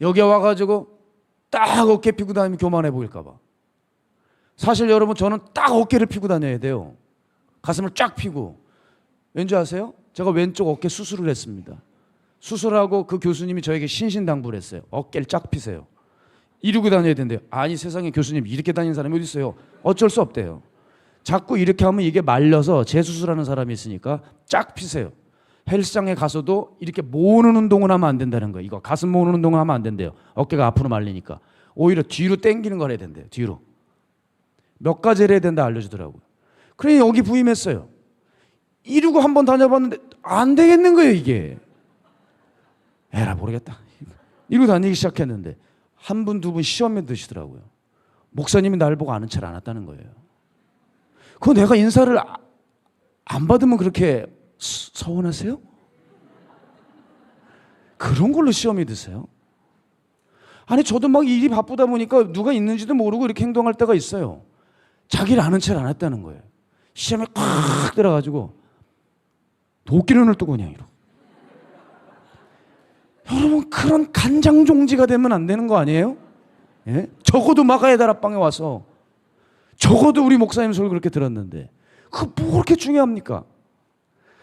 여기 와가지고 딱 어깨 피고 다니면 교만해 보일까 봐. 사실 여러분, 저는 딱 어깨를 피고 다녀야 돼요. 가슴을 쫙 피고. 왠지 아세요? 제가 왼쪽 어깨 수술을 했습니다. 수술하고 그 교수님이 저에게 신신당부를 했어요. 어깨를 쫙 피세요. 이러고 다녀야 된대요. 아니, 세상에 교수님 이렇게 다니는 사람이 어디 있어요? 어쩔 수 없대요. 자꾸 이렇게 하면 이게 말려서 재수술하는 사람이 있으니까 쫙 피세요. 헬스장에 가서도 이렇게 모으는 운동을 하면 안 된다는 거예요. 이거 가슴 모으는 운동을 하면 안 된대요. 어깨가 앞으로 말리니까. 오히려 뒤로 당기는 걸 해야 된대요. 뒤로. 몇 가지를 해야 된다 알려주더라고요. 그러니 여기 부임했어요. 이러고 한번 다녀봤는데 안 되겠는 거예요, 이게. 에라 모르겠다. 이러고 다니기 시작했는데 한 분, 두 분 시험에 드시더라고요. 목사님이 날 보고 아는 척 안 했다는 거예요. 그거 내가 인사를 안 받으면 그렇게 서운하세요? 그런 걸로 시험이 드세요? 아니, 저도 막 일이 바쁘다 보니까 누가 있는지도 모르고 이렇게 행동할 때가 있어요. 자기를 아는 척 안 했다는 거예요. 시험에 콱 들어가지고 도끼눈을 뜨고 그냥 이러고. 여러분, 그런 간장종지가 되면 안 되는 거 아니에요? 예? 적어도 마가의 다락방에 와서 적어도 우리 목사님 소리 그렇게 들었는데 그거 뭐 그렇게 중요합니까?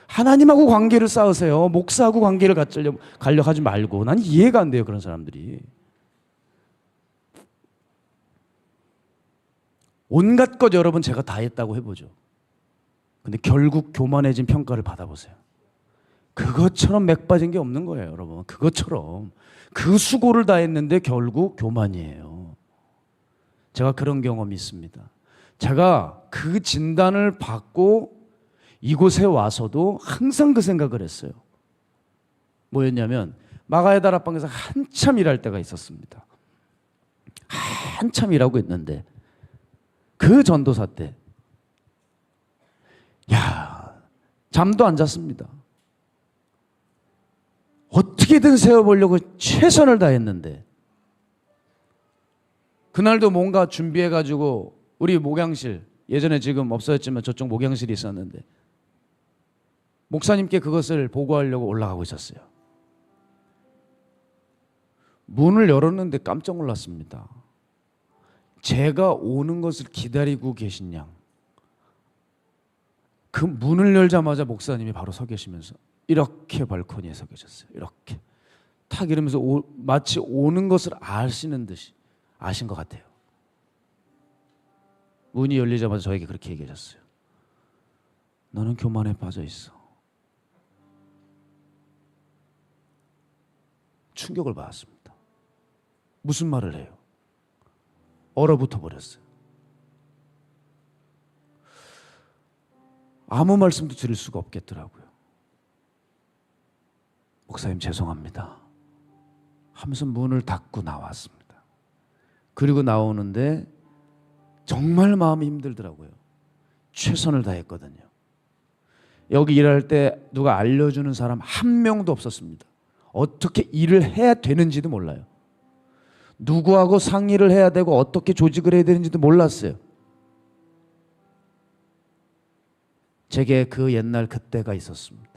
하나님하고 관계를 쌓으세요. 목사하고 관계를 가려고 하지 말고. 난 이해가 안 돼요, 그런 사람들이. 온갖 것 여러분 제가 다 했다고 해보죠. 근데 결국 교만해진 평가를 받아보세요. 그것처럼 맥 빠진 게 없는 거예요, 여러분. 그것처럼 그 수고를 다 했는데 결국 교만이에요. 제가 그런 경험이 있습니다. 제가 그 진단을 받고 이곳에 와서도 항상 그 생각을 했어요. 뭐였냐면 마가의 다락방에서 한참 일할 때가 있었습니다. 한참 일하고 있는데 그 전도사 때 잠도 안 잤습니다. 어떻게든 세워보려고 최선을 다했는데 그날도 뭔가 준비해가지고 우리 목양실, 예전에 지금 없어졌지만 저쪽 목양실이 있었는데 목사님께 그것을 보고하려고 올라가고 있었어요. 문을 열었는데 깜짝 놀랐습니다. 제가 오는 것을 기다리고 계신 양, 그 문을 열자마자 목사님이 바로 서 계시면서 이렇게 발코니에 서 계셨어요. 이렇게 탁 이러면서 마치 오는 것을 아시는 듯이 아신 것 같아요. 문이 열리자마자 저에게 그렇게 얘기하셨어요. 너는 교만에 빠져 있어. 충격을 받았습니다. 무슨 말을 해요? 얼어붙어 버렸어요. 아무 말씀도 드릴 수가 없겠더라고요. 목사님 죄송합니다 하면서 문을 닫고 나왔습니다. 그리고 나오는데 정말 마음이 힘들더라고요. 최선을 다했거든요. 여기 일할 때 누가 알려주는 사람 한 명도 없었습니다. 어떻게 일을 해야 되는지도 몰라요. 누구하고 상의를 해야 되고 어떻게 조직을 해야 되는지도 몰랐어요. 제게 그 옛날 그때가 있었습니다.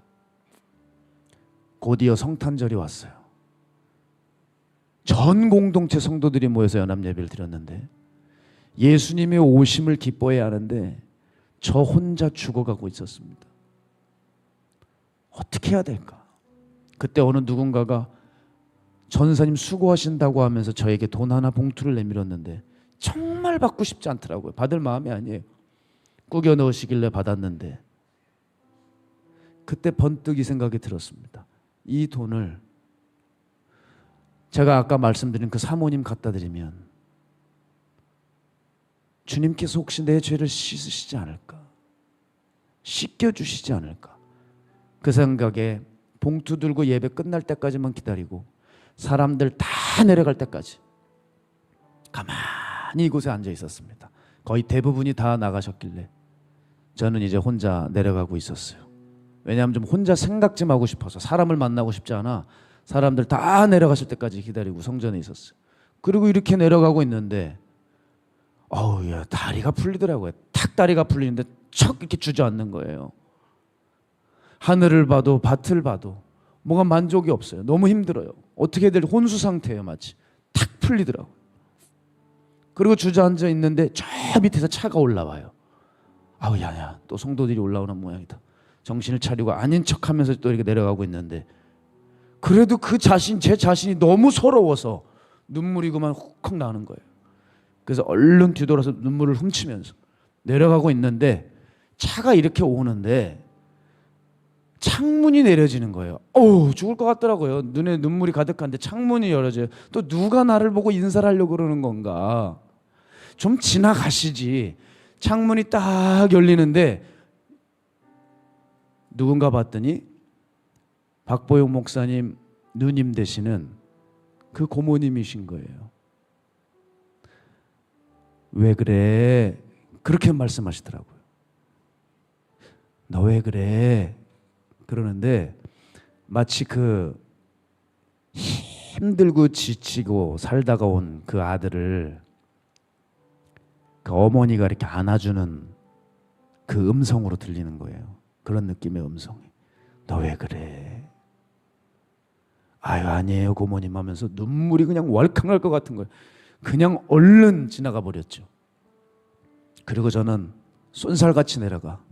곧이어 성탄절이 왔어요. 전 공동체 성도들이 모여서 연합예배를 드렸는데 예수님의 오심을 기뻐해야 하는데 저 혼자 죽어가고 있었습니다. 어떻게 해야 될까? 그때 어느 누군가가 전사님 수고하신다고 하면서 저에게 돈 하나 봉투를 내밀었는데 정말 받고 싶지 않더라고요. 받을 마음이 아니에요. 꾸겨 넣으시길래 받았는데 그때 번뜩 이 생각이 들었습니다. 이 돈을 제가 아까 말씀드린 그 사모님 갖다 드리면 주님께서 혹시 내 죄를 씻으시지 않을까? 씻겨주시지 않을까? 그 생각에 봉투 들고 예배 끝날 때까지만 기다리고 사람들 다 내려갈 때까지 가만히 이곳에 앉아 있었습니다. 거의 대부분이 다 나가셨길래 저는 이제 혼자 내려가고 있었어요. 왜냐하면 좀 혼자 생각 좀 하고 싶어서 사람을 만나고 싶지 않아 사람들 다 내려가실 때까지 기다리고 성전에 있었어요. 그리고 이렇게 내려가고 있는데 야, 다리가 풀리더라고요. 탁 다리가 풀리는데 척 이렇게 주저앉는 거예요. 하늘을 봐도 밭을 봐도 뭐가 만족이 없어요. 너무 힘들어요. 어떻게 해야 될지 혼수 상태예요. 마치 탁 풀리더라고요. 그리고 주저앉아 있는데 저 밑에서 차가 올라와요. 야야 또 성도들이 올라오는 모양이다. 정신을 차리고 아닌 척하면서 또 이렇게 내려가고 있는데 그래도 제 자신이 너무 서러워서 눈물이 그만 훅 나는 거예요. 그래서 얼른 뒤돌아서 눈물을 훔치면서 내려가고 있는데 차가 이렇게 오는데 창문이 내려지는 거예요. 죽을 것 같더라고요. 눈에 눈물이 가득한데 창문이 열어져요. 또 누가 나를 보고 인사를 하려고 그러는 건가? 좀 지나가시지. 창문이 딱 열리는데 누군가 봤더니 박보용 목사님 누님 되시는 그 고모님이신 거예요. 왜 그래? 그렇게 말씀하시더라고요. 너 왜 그래? 그러는데 마치 그 힘들고 지치고 살다가 온 그 아들을 그 어머니가 이렇게 안아주는 그 음성으로 들리는 거예요. 그런 느낌의 음성이. 너 왜 그래? 아니에요 고모님 하면서 눈물이 그냥 왈칵 날 것 같은 거예요. 그냥 얼른 지나가 버렸죠. 그리고 저는 쏜살같이 내려가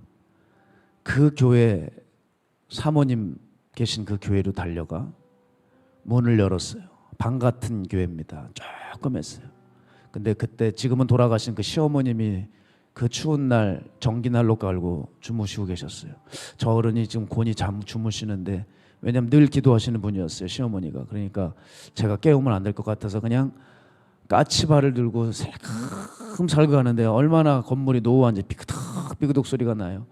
그 교회 사모님 계신 그 교회로 달려가 문을 열었어요. 방 같은 교회입니다. 조금 했어요. 근데 그때 지금은 돌아가신 그 시어머님이 그 추운 날 전기난로 깔고 주무시고 계셨어요. 저 어른이 지금 곤히 주무시는데 왜냐하면 늘 기도하시는 분이었어요, 시어머니가. 그러니까 제가 깨우면 안 될 것 같아서 그냥 까치발을 들고 살금살금 가는데 얼마나 건물이 노후한지 삐그덕 소리가 나요.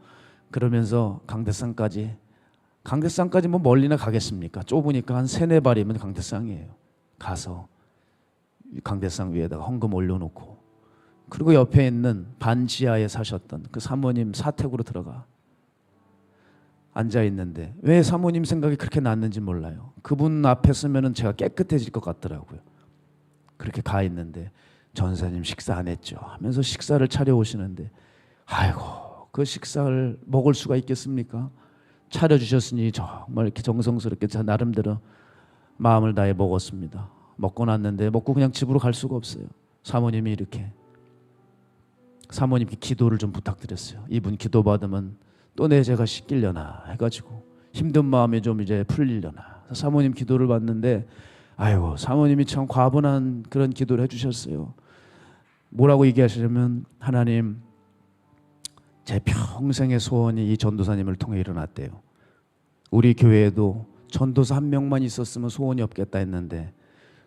그러면서 강대상까지 뭐 멀리나 가겠습니까? 좁으니까 한 3-4발이면 강대상이에요. 가서 강대상 위에다가 헌금 올려놓고, 그리고 옆에 있는 반지하에 사셨던 그 사모님 사택으로 들어가 앉아 있는데, 왜 사모님 생각이 그렇게 났는지 몰라요. 그분 앞에 서면은 제가 깨끗해질 것 같더라고요. 그렇게 가 있는데 전사님 식사 안 했죠 하면서 식사를 차려 오시는데, 아이고 그 식사를 먹을 수가 있겠습니까? 차려 주셨으니 정말 이렇게 정성스럽게 나름대로 마음을 다해 먹었습니다. 먹고 났는데 먹고 그냥 집으로 갈 수가 없어요. 사모님이 이렇게, 사모님께 기도를 좀 부탁드렸어요. 이분 기도 받으면 또 내 죄가 씻기려나 해가지고 힘든 마음이 좀 이제 풀리려나. 사모님 기도를 받는데, 아이고 사모님이 참 과분한 그런 기도를 해주셨어요. 뭐라고 얘기하시냐면, 하나님 제 평생의 소원이 이 전도사님을 통해 일어났대요. 우리 교회에도 전도사 한 명만 있었으면 소원이 없겠다 했는데,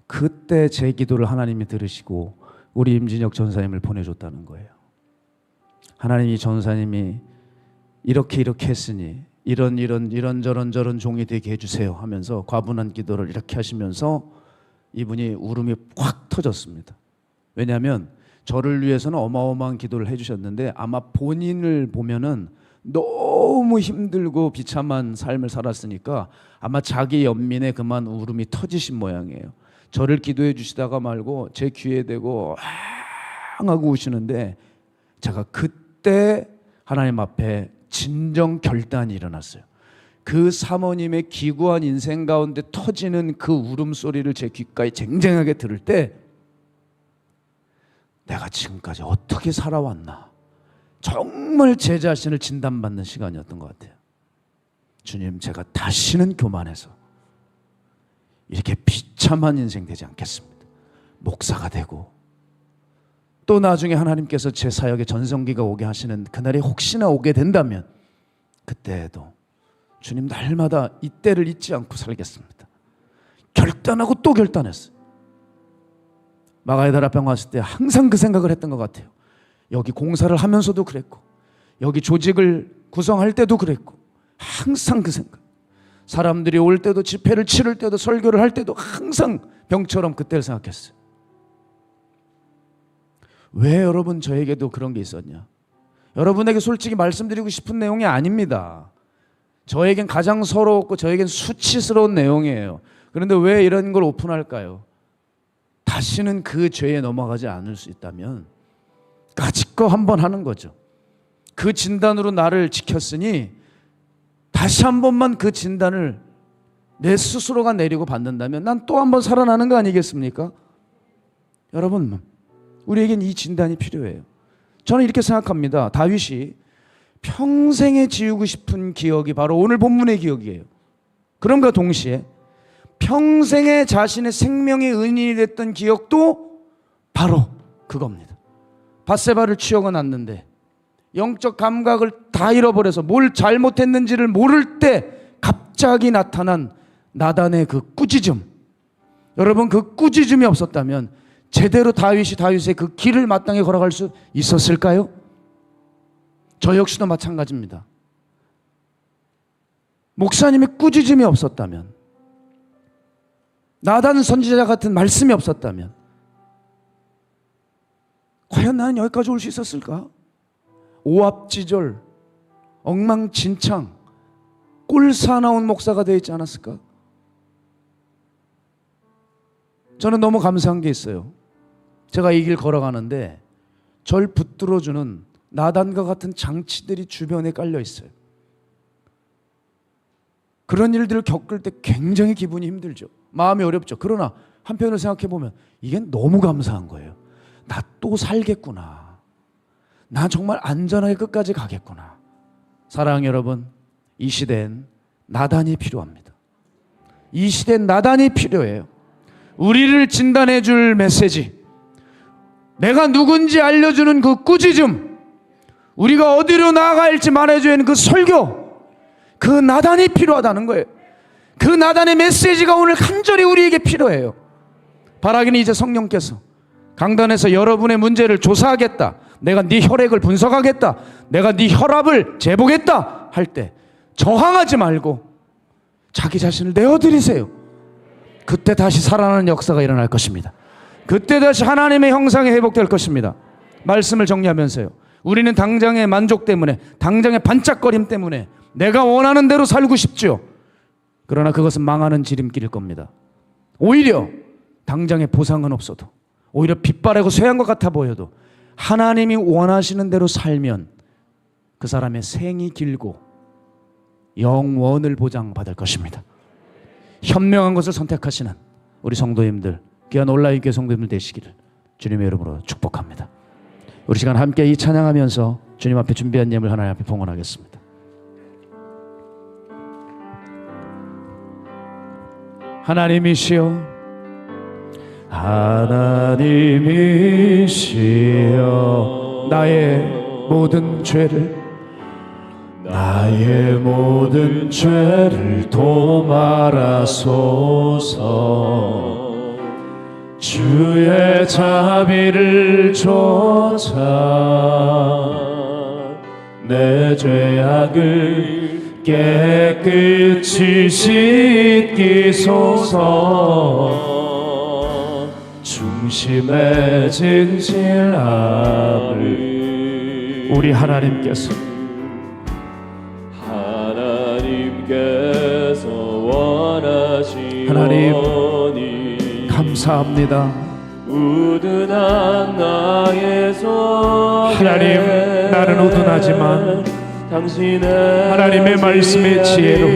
그때 제 기도를 하나님이 들으시고 우리 임진혁 전사님을 보내줬다는 거예요. 하나님 이 전사님이 이렇게 했으니 이런저런 종이 되게 해주세요 하면서 과분한 기도를 이렇게 하시면서 이분이 울음이 확 터졌습니다. 왜냐하면 저를 위해서는 어마어마한 기도를 해주셨는데, 아마 본인을 보면은 너무 힘들고 비참한 삶을 살았으니까 아마 자기 연민에 그만 울음이 터지신 모양이에요. 저를 기도해 주시다가 말고 제 귀에 대고 하고 우시는데, 제가 그때 하나님 앞에 진정 결단이 일어났어요. 그 사모님의 기구한 인생 가운데 터지는 그 울음소리를 제 귓가에 쟁쟁하게 들을 때, 내가 지금까지 어떻게 살아왔나, 정말 제 자신을 진단받는 시간이었던 것 같아요. 주님, 제가 다시는 교만해서 이렇게 비참한 인생 되지 않겠습니다. 목사가 되고 또 나중에 하나님께서 제 사역에 전성기가 오게 하시는 그날이 혹시나 오게 된다면, 그때에도 주님 날마다 이때를 잊지 않고 살겠습니다. 결단하고 또 결단했어요. 마가이다라병 왔을 때 항상 그 생각을 했던 것 같아요. 여기 공사를 하면서도 그랬고, 여기 조직을 구성할 때도 그랬고, 항상 그 생각. 사람들이 올 때도, 집회를 치를 때도, 설교를 할 때도 항상 병처럼 그때를 생각했어요. 왜 여러분 저에게도 그런 게 있었냐? 여러분에게 솔직히 말씀드리고 싶은 내용이 아닙니다. 저에겐 가장 서러웠고 저에겐 수치스러운 내용이에요. 그런데 왜 이런 걸 오픈할까요? 다시는 그 죄에 넘어가지 않을 수 있다면 까짓거 한번 하는 거죠. 그 진단으로 나를 지켰으니 다시 한 번만 그 진단을 내 스스로가 내리고 받는다면 난 또 한 번 살아나는 거 아니겠습니까? 여러분, 우리에겐 이 진단이 필요해요. 저는 이렇게 생각합니다. 다윗이 평생에 지우고 싶은 기억이 바로 오늘 본문의 기억이에요. 그럼과 동시에 평생에 자신의 생명의 은인이 됐던 기억도 바로 그겁니다. 밧세바를 취하고 났는데 영적 감각을 다 잃어버려서 뭘 잘못했는지를 모를 때 갑자기 나타난 나단의 그 꾸짖음. 여러분, 그 꾸짖음이 없었다면 제대로 다윗의 그 길을 마땅히 걸어갈 수 있었을까요? 저 역시도 마찬가지입니다. 목사님의 꾸짖음이 없었다면, 나단 선지자 같은 말씀이 없었다면 과연 나는 여기까지 올 수 있었을까? 오합지졸, 엉망진창, 꼴사나운 목사가 되어 있지 않았을까? 저는 너무 감사한 게 있어요. 제가 이 길 걸어가는데 절 붙들어주는 나단과 같은 장치들이 주변에 깔려 있어요. 그런 일들을 겪을 때 굉장히 기분이 힘들죠. 마음이 어렵죠. 그러나 한편으로 생각해 보면 이게 너무 감사한 거예요. 나 또 살겠구나. 나 정말 안전하게 끝까지 가겠구나. 사랑하는 여러분, 이 시대엔 나단이 필요합니다. 이 시대엔 나단이 필요해요. 우리를 진단해 줄 메시지, 내가 누군지 알려주는 그 꾸짖음, 우리가 어디로 나아갈지 말해주는 그 설교, 그 나단이 필요하다는 거예요. 그 나단의 메시지가 오늘 간절히 우리에게 필요해요. 바라기는 이제 성령께서 강단에서 여러분의 문제를 조사하겠다, 내가 네 혈액을 분석하겠다, 내가 네 혈압을 재보겠다 할 때 저항하지 말고 자기 자신을 내어드리세요. 그때 다시 살아나는 역사가 일어날 것입니다. 그때 다시 하나님의 형상이 회복될 것입니다. 말씀을 정리하면서요, 우리는 당장의 만족 때문에, 당장의 반짝거림 때문에 내가 원하는 대로 살고 싶죠. 그러나 그것은 망하는 지름길일 겁니다. 오히려 당장의 보상은 없어도, 오히려 빛바래고 쇠한 것 같아 보여도 하나님이 원하시는 대로 살면 그 사람의 생이 길고 영원을 보장받을 것입니다. 현명한 것을 선택하시는 우리 성도님들, 귀한 온라인 교회 성도님들 되시기를 주님의 이름으로 축복합니다. 우리 시간 함께 이 찬양하면서 주님 앞에 준비한 예물 하나님 앞에 봉헌하겠습니다. 하나님이시여, 하나님이시여, 나의 모든 죄를 도말하소서. 주의 자비를 쫓아 내 죄악을 깨끗이 씻기소서. 중심의 진실함을 우리 하나님께서 원하시오니. 하나님 감사합니다. 우둔한 나의 손에 하나님, 나는 우둔하지만 하나님의 말씀의 지혜로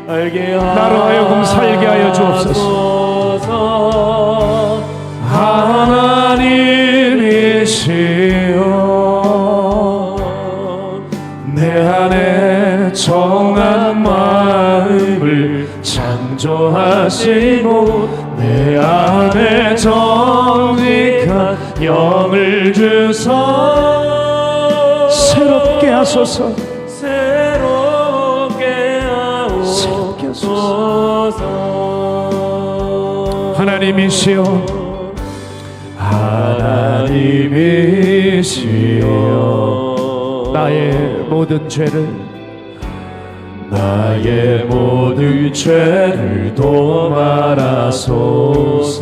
나로 하여금 살게 하여 주옵소서. 하나님이시여, 내 안에 정한 마음을 창조하시고 내 안에 정직한 영을 주소. 새롭게 하소서. 새롭게 하소서. 하나님이시여, 하나님이시여, 나의 모든 죄를 도말하소서.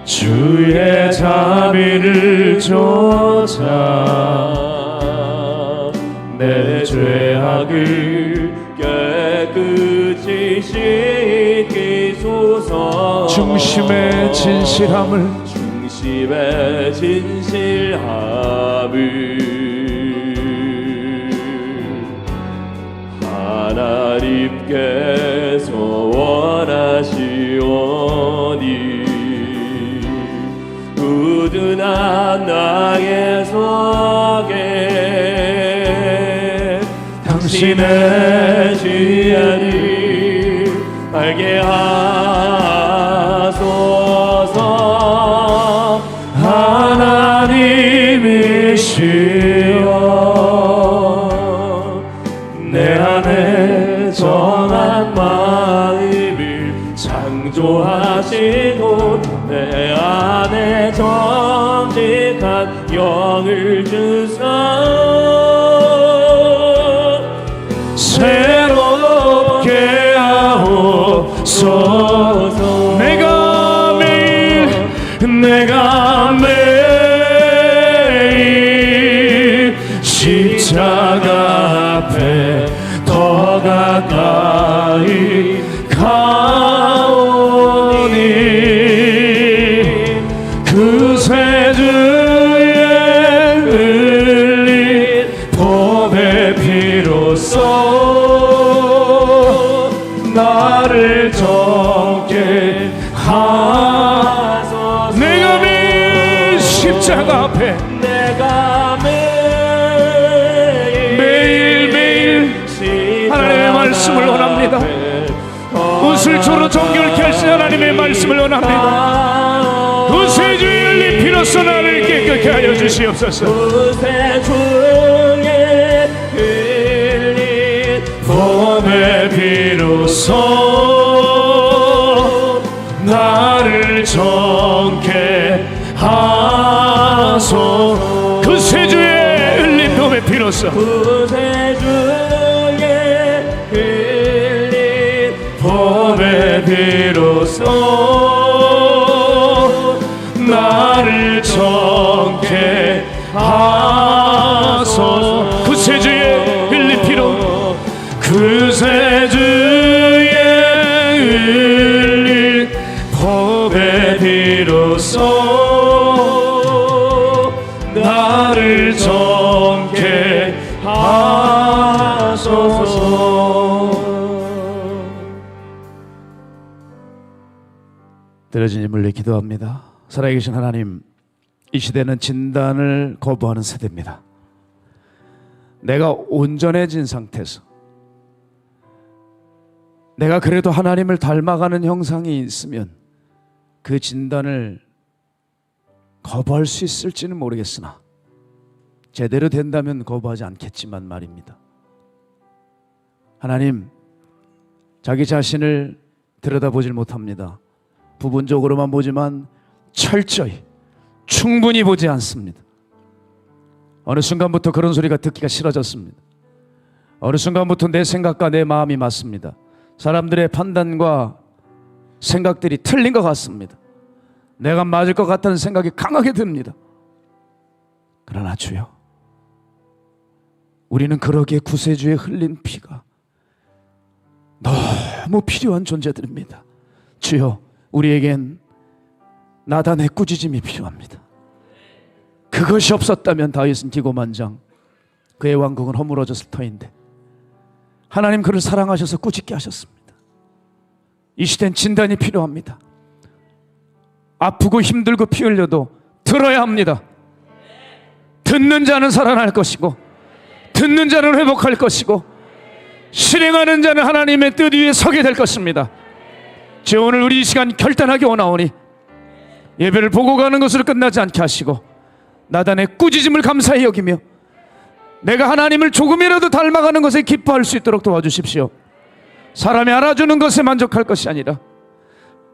주의 자비를 쫓아 내 죄악을 깨끗이 씻기소서. 중심의 진실함을 하나님께서 원하시오니. 우둔한 나의 속에 당신의 지혜를 알게 하소서. 하나님이시여, 내 안에 정한 마음을 창조하시고 내 안에 정직한 영을 주소. 새롭게 하옵소서. 내가 매일 십자가 앞에 더 가까이 가오니 그새 주의 흘린 보배 피로써 나를 정케 하소서. 내가 매일 십자가 앞에 매일 하나님의 말씀을 원합니다. 웃을 조로 정결케 하신 하나님의 말씀을 원합니다. 그새 주의 흘린 피로써 나를 깨끗게 하여 주시옵소서. 그새 주의 흘린 보배 비로소 나를 정케 하소서. 그 세주의 흘린 몸의 비로소 그 세주의 흘린 몸의 비로소 나를 정케 하소서. 그 세주의 흘린 피로 그 세주의 흘린 법의 비로소 나를 정케 하소서. 들어진 힘을 내 기도합니다. 살아계신 하나님, 이 시대는 진단을 거부하는 세대입니다. 내가 온전해진 상태에서 내가 그래도 하나님을 닮아가는 형상이 있으면 그 진단을 거부할 수 있을지는 모르겠으나 제대로 된다면 거부하지 않겠지만 말입니다. 하나님, 자기 자신을 들여다보질 못합니다. 부분적으로만 보지만 철저히 충분히 보지 않습니다. 어느 순간부터 그런 소리가 듣기가 싫어졌습니다. 어느 순간부터 내 생각과 내 마음이 맞습니다. 사람들의 판단과 생각들이 틀린 것 같습니다. 내가 맞을 것 같다는 생각이 강하게 듭니다. 그러나 주여, 우리는 그러기에 구세주의 흘린 피가 너무 필요한 존재들입니다. 주여, 우리에겐 나단의 꾸짖음이 필요합니다. 그것이 없었다면 다윗은 기고만장, 그의 왕국은 허물어졌을 터인데 하나님 그를 사랑하셔서 꾸짖게 하셨습니다. 이 시대는 진단이 필요합니다. 아프고 힘들고 피 흘려도 들어야 합니다. 듣는 자는 살아날 것이고 듣는 자는 회복할 것이고 실행하는 자는 하나님의 뜻 위에 서게 될 것입니다. 주여, 오늘 우리 이 시간 결단하게 원하오니 예배를 보고 가는 것으로 끝나지 않게 하시고 나단의 꾸짖음을 감사히 여기며 내가 하나님을 조금이라도 닮아가는 것에 기뻐할 수 있도록 도와주십시오. 사람이 알아주는 것에 만족할 것이 아니라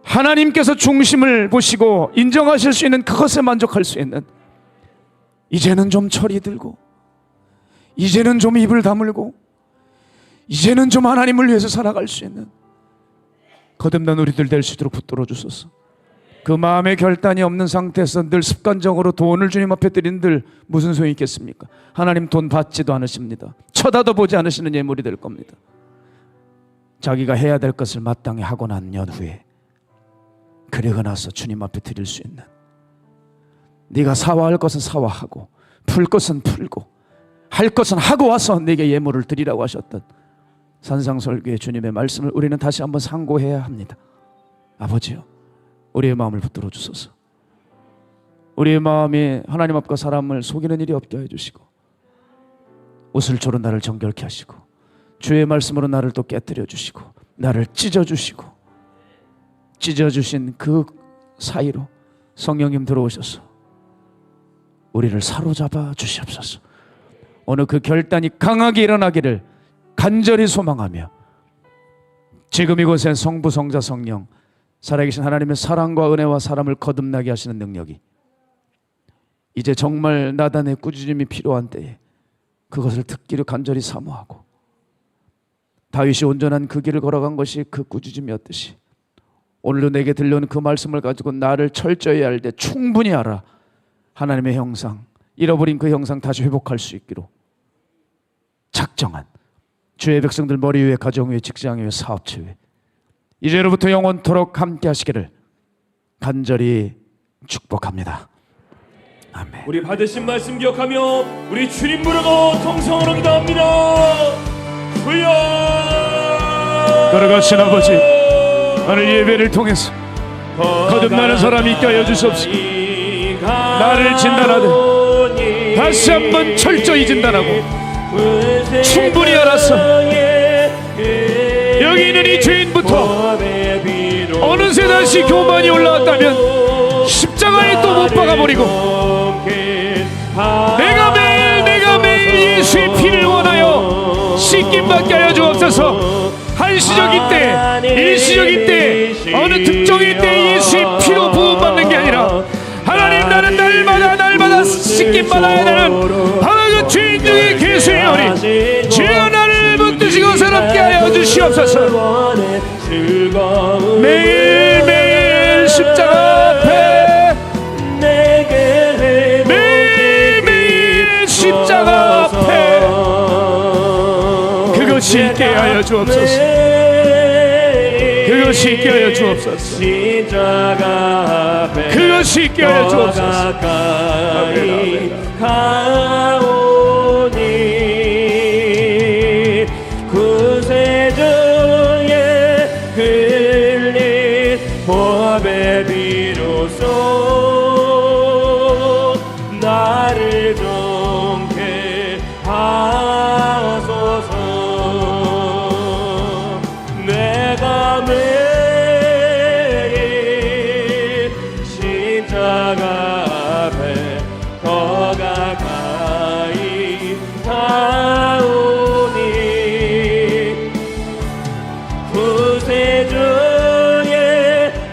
하나님께서 중심을 보시고 인정하실 수 있는 그것에 만족할 수 있는, 이제는 좀 철이 들고 이제는 좀 입을 다물고 이제는 좀 하나님을 위해서 살아갈 수 있는 거듭난 우리들 될 수 있도록 붙들어 주소서. 그 마음의 결단이 없는 상태에서 늘 습관적으로 돈을 주님 앞에 드린들 무슨 소용이 있겠습니까? 하나님 돈 받지도 않으십니다. 쳐다도 보지 않으시는 예물이 될 겁니다. 자기가 해야 될 것을 마땅히 하고 난 연후에 그리고 나서 주님 앞에 드릴 수 있는, 네가 사와할 것은 사와하고 풀 것은 풀고 할 것은 하고 와서 네게 예물을 드리라고 하셨던 산상설교의 주님의 말씀을 우리는 다시 한번 상고해야 합니다. 아버지요, 우리의 마음을 붙들어 주소서. 우리의 마음이 하나님 앞과 사람을 속이는 일이 없게 해주시고 옷을조로 나를 정결케 하시고 주의 말씀으로 나를 또 깨뜨려 주시고 나를 찢어주시고 찢어주신 그 사이로 성령님 들어오셔서 우리를 사로잡아 주시옵소서. 오늘 그 결단이 강하게 일어나기를 간절히 소망하며 지금 이곳에 성부, 성자, 성령 살아계신 하나님의 사랑과 은혜와 사람을 거듭나게 하시는 능력이 이제 정말 나단의 꾸짖음이 필요한 때에 그것을 듣기를 간절히 사모하고 다윗이 온전한 그 길을 걸어간 것이 그 꾸짖음이었듯이 오늘도 내게 들려오는 그 말씀을 가지고 나를 철저히 알되 충분히 알아 하나님의 형상, 잃어버린 그 형상 다시 회복할 수 있기로 작정한 주의 백성들 머리 위에, 가정 위에, 직장 위에, 사업체 위에 이제로부터 영원토록 함께 하시기를 간절히 축복합니다. 아멘. 우리 받으신 말씀 기억하며 우리 주님 부르고 통성으로 기도합니다. 주여, 걸어가신 아버지, 오늘 예배를 통해서 거듭나는 사람이 있게 하여 주시옵시고 나를 진단하되 다시 한번 철저히 진단하고 충분히 알아서 여기 있는 이 죄인부터 어느새 다시 교만이 올라왔다면 십자가에 또 못 박아버리고 내가 매일 예수의 피를 원하여 씻김받게 하여 주옵소서. 한시적인 때, 일시적인 때, 어느 특정인 때 예수의 피로 부음받는 게 아니라 하나님, 나는 날마다 씻김 받아야 되는 하나님 죄인 중에 계시오니 주여 나를 붙드시고 새롭게 하여 주시옵소서. 매일매일 십자가 앞에, 매일매일 십자가 앞에 그것이 있게 하여 주옵소서. 그것이 있게 하여 주옵소서. 그것이 있게 하여 주옵소서. 가오니 구세주의 흘린 보배 비로소 나를 정케 하소서. 내가 매일 십자가 앞에 더 가까이 가오니 구세주의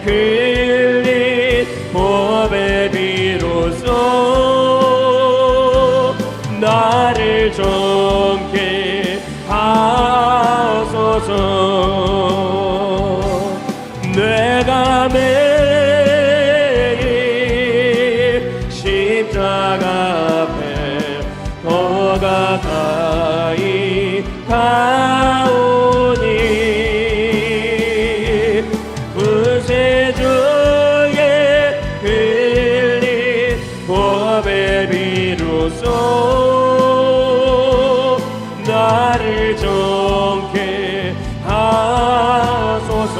흘린 보배 비로소 나를 정케 하소서. 내가 매일 십자가 앞에 더 가까이 가오니 구세주의 흘린 보배 비로소 나를 정케 하소서.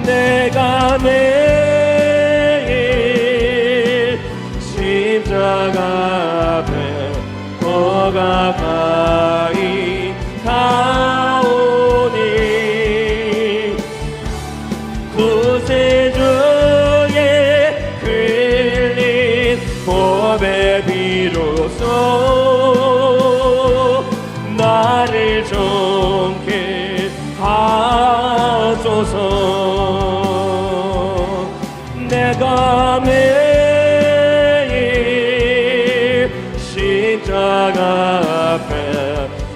내가 매일 십자가 앞에 더 가까이 가오니 구세주의 흘린 보배 비로소 나를 정케 하소서. 내가 매일 십자가 앞에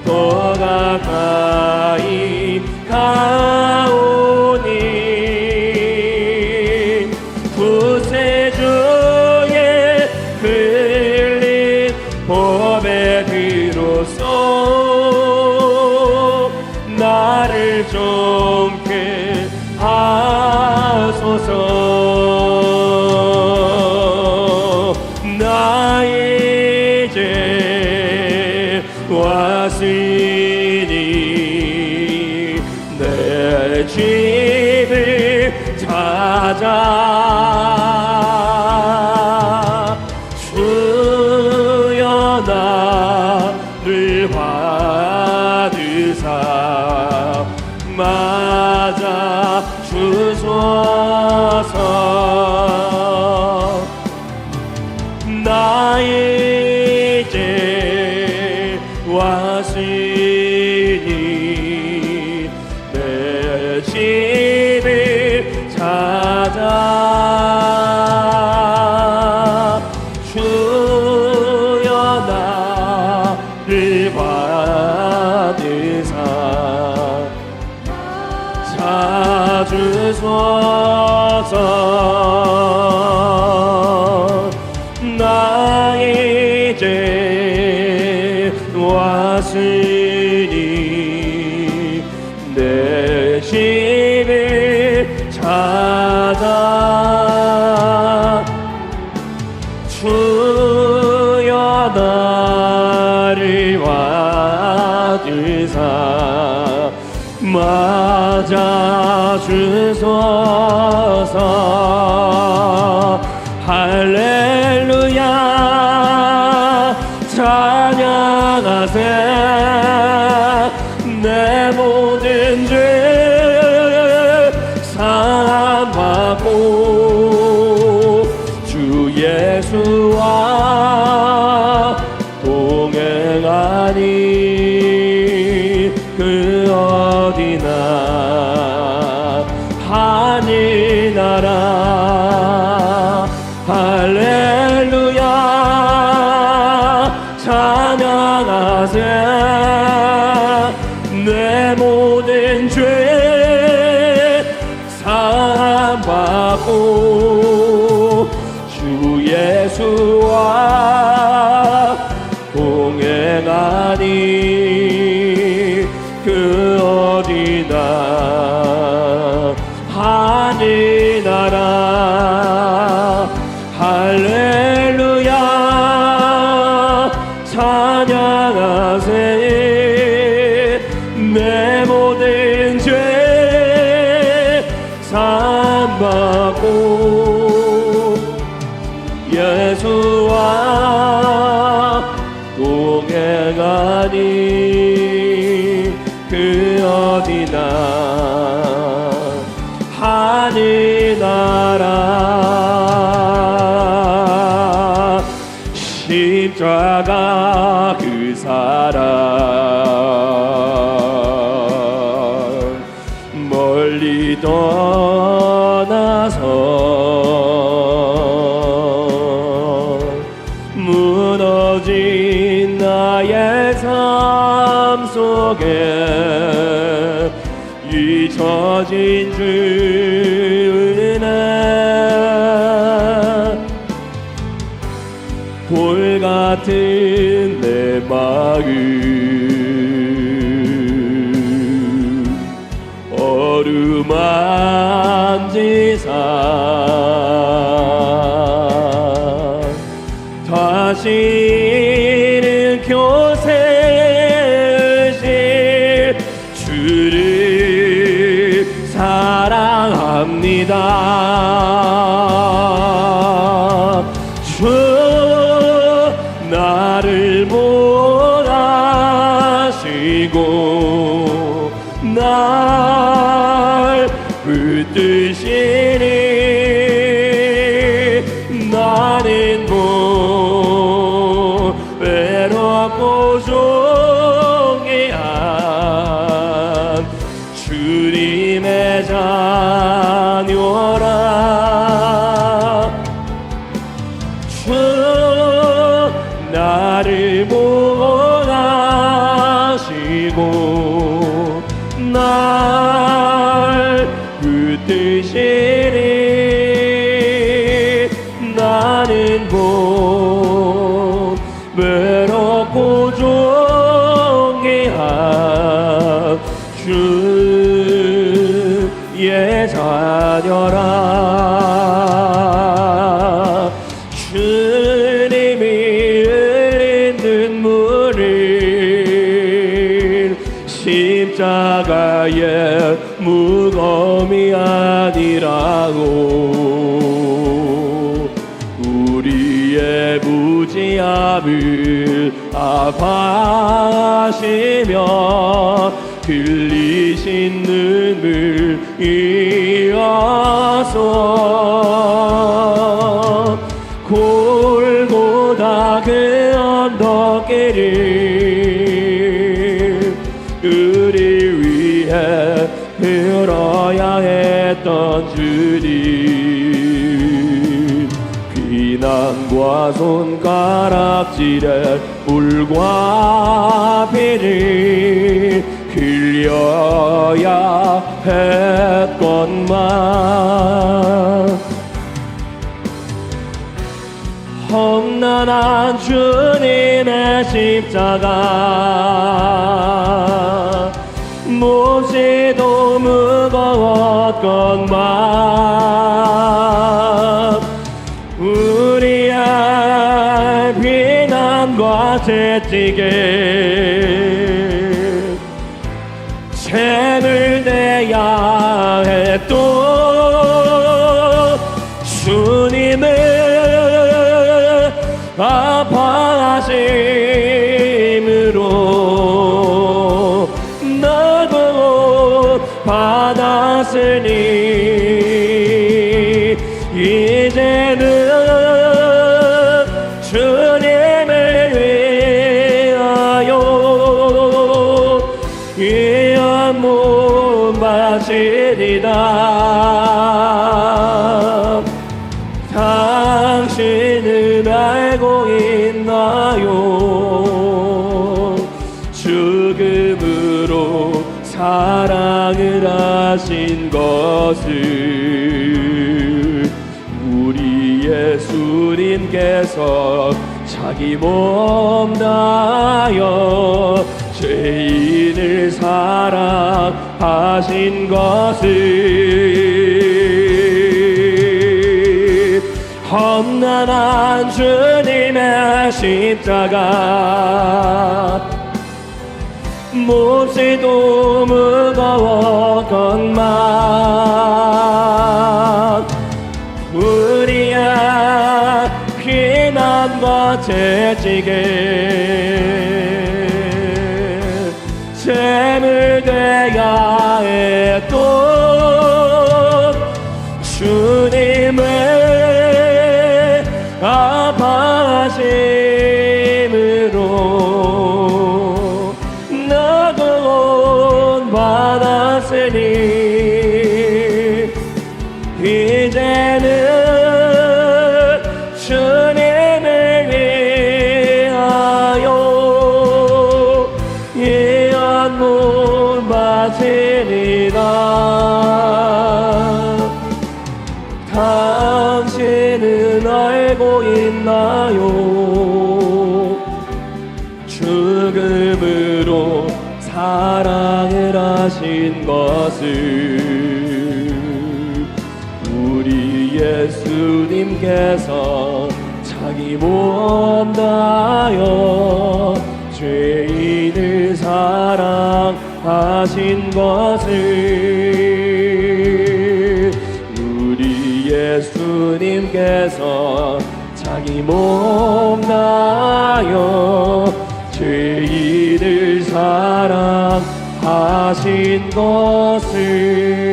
더 가까이 가오니 구세주의 흘린 보배 비로소 나를 정케 하소서. 나 이제 왔으니 내 집을 찾아 주여 나를 받으사 맞아 주소서. 나 이제 왔으니 내 집을 찾아 주여 나를 받으사 찾으소서. 나 이제 왔으니 내 집을 찾아 주여 나를 받으사 맞아 주소서. 할렐루야 찬양하세. 내 모든 죄 사함받고 주 예수와 동행하니 예수와 동행하니 그 어디나 하늘나라 할렐루야 찬양하세 내 모든 죄 사함받고 예수와 동행하니 그 어디나 하늘나라 십자가 그 사랑 멀리 떠나서 무너진 나의 삶 속에 잊혀진 주의 은혜 돌 같은 내 마음 어루만지사 다시는 교세으실 주를 사랑합니다. 주 나를 몰아시고 날 붙드시니 나는 외롭고 종이한 주님의 자녀라. 주 나를 몰아시고 날 붙드시니 나는 외롭고 존귀한 주의 자녀라. 주님이 흘린 눈물은 십자가의 무거움이 아니라고 우리의 무지함을 아파하시며 흘리신 눈물이어서 골고다 그 언덕길을 우리 위해 흘러야 했던 주님 비난과 손가락질에 물과 피를 흘려야 했건만 험난한 주님의 십자가 몹시도 무거웠건만 우리의 비난과 채찍에 잼을 대야 했던 주님을 아파하심으로 나도 받았으니 이제는 주님을 위하여 이 한 몸 바치리다. 당신은 알고 있나요? 죽음으로 사랑을 하신 것을 우리 예수님 예수님께서 자기 몸 다하여 죄인을 사랑하신 것을 험난한 주님의 십자가 몹시도 무거웠건만 우리의 피난과 채찍에 제물되어야 했던 주님의 아파하심으로 나도 받았으니 이제는 주님을 위하여 예한 몸 바치리라. 당신은 알고 있나요? 죽음으로 사랑을 하신 것을 우리 예수님께서 자기 몸 다하여 죄인을 사랑하신 것을 우리 예수님께서 자기 몸 다하여 죄인을 사랑하신 것을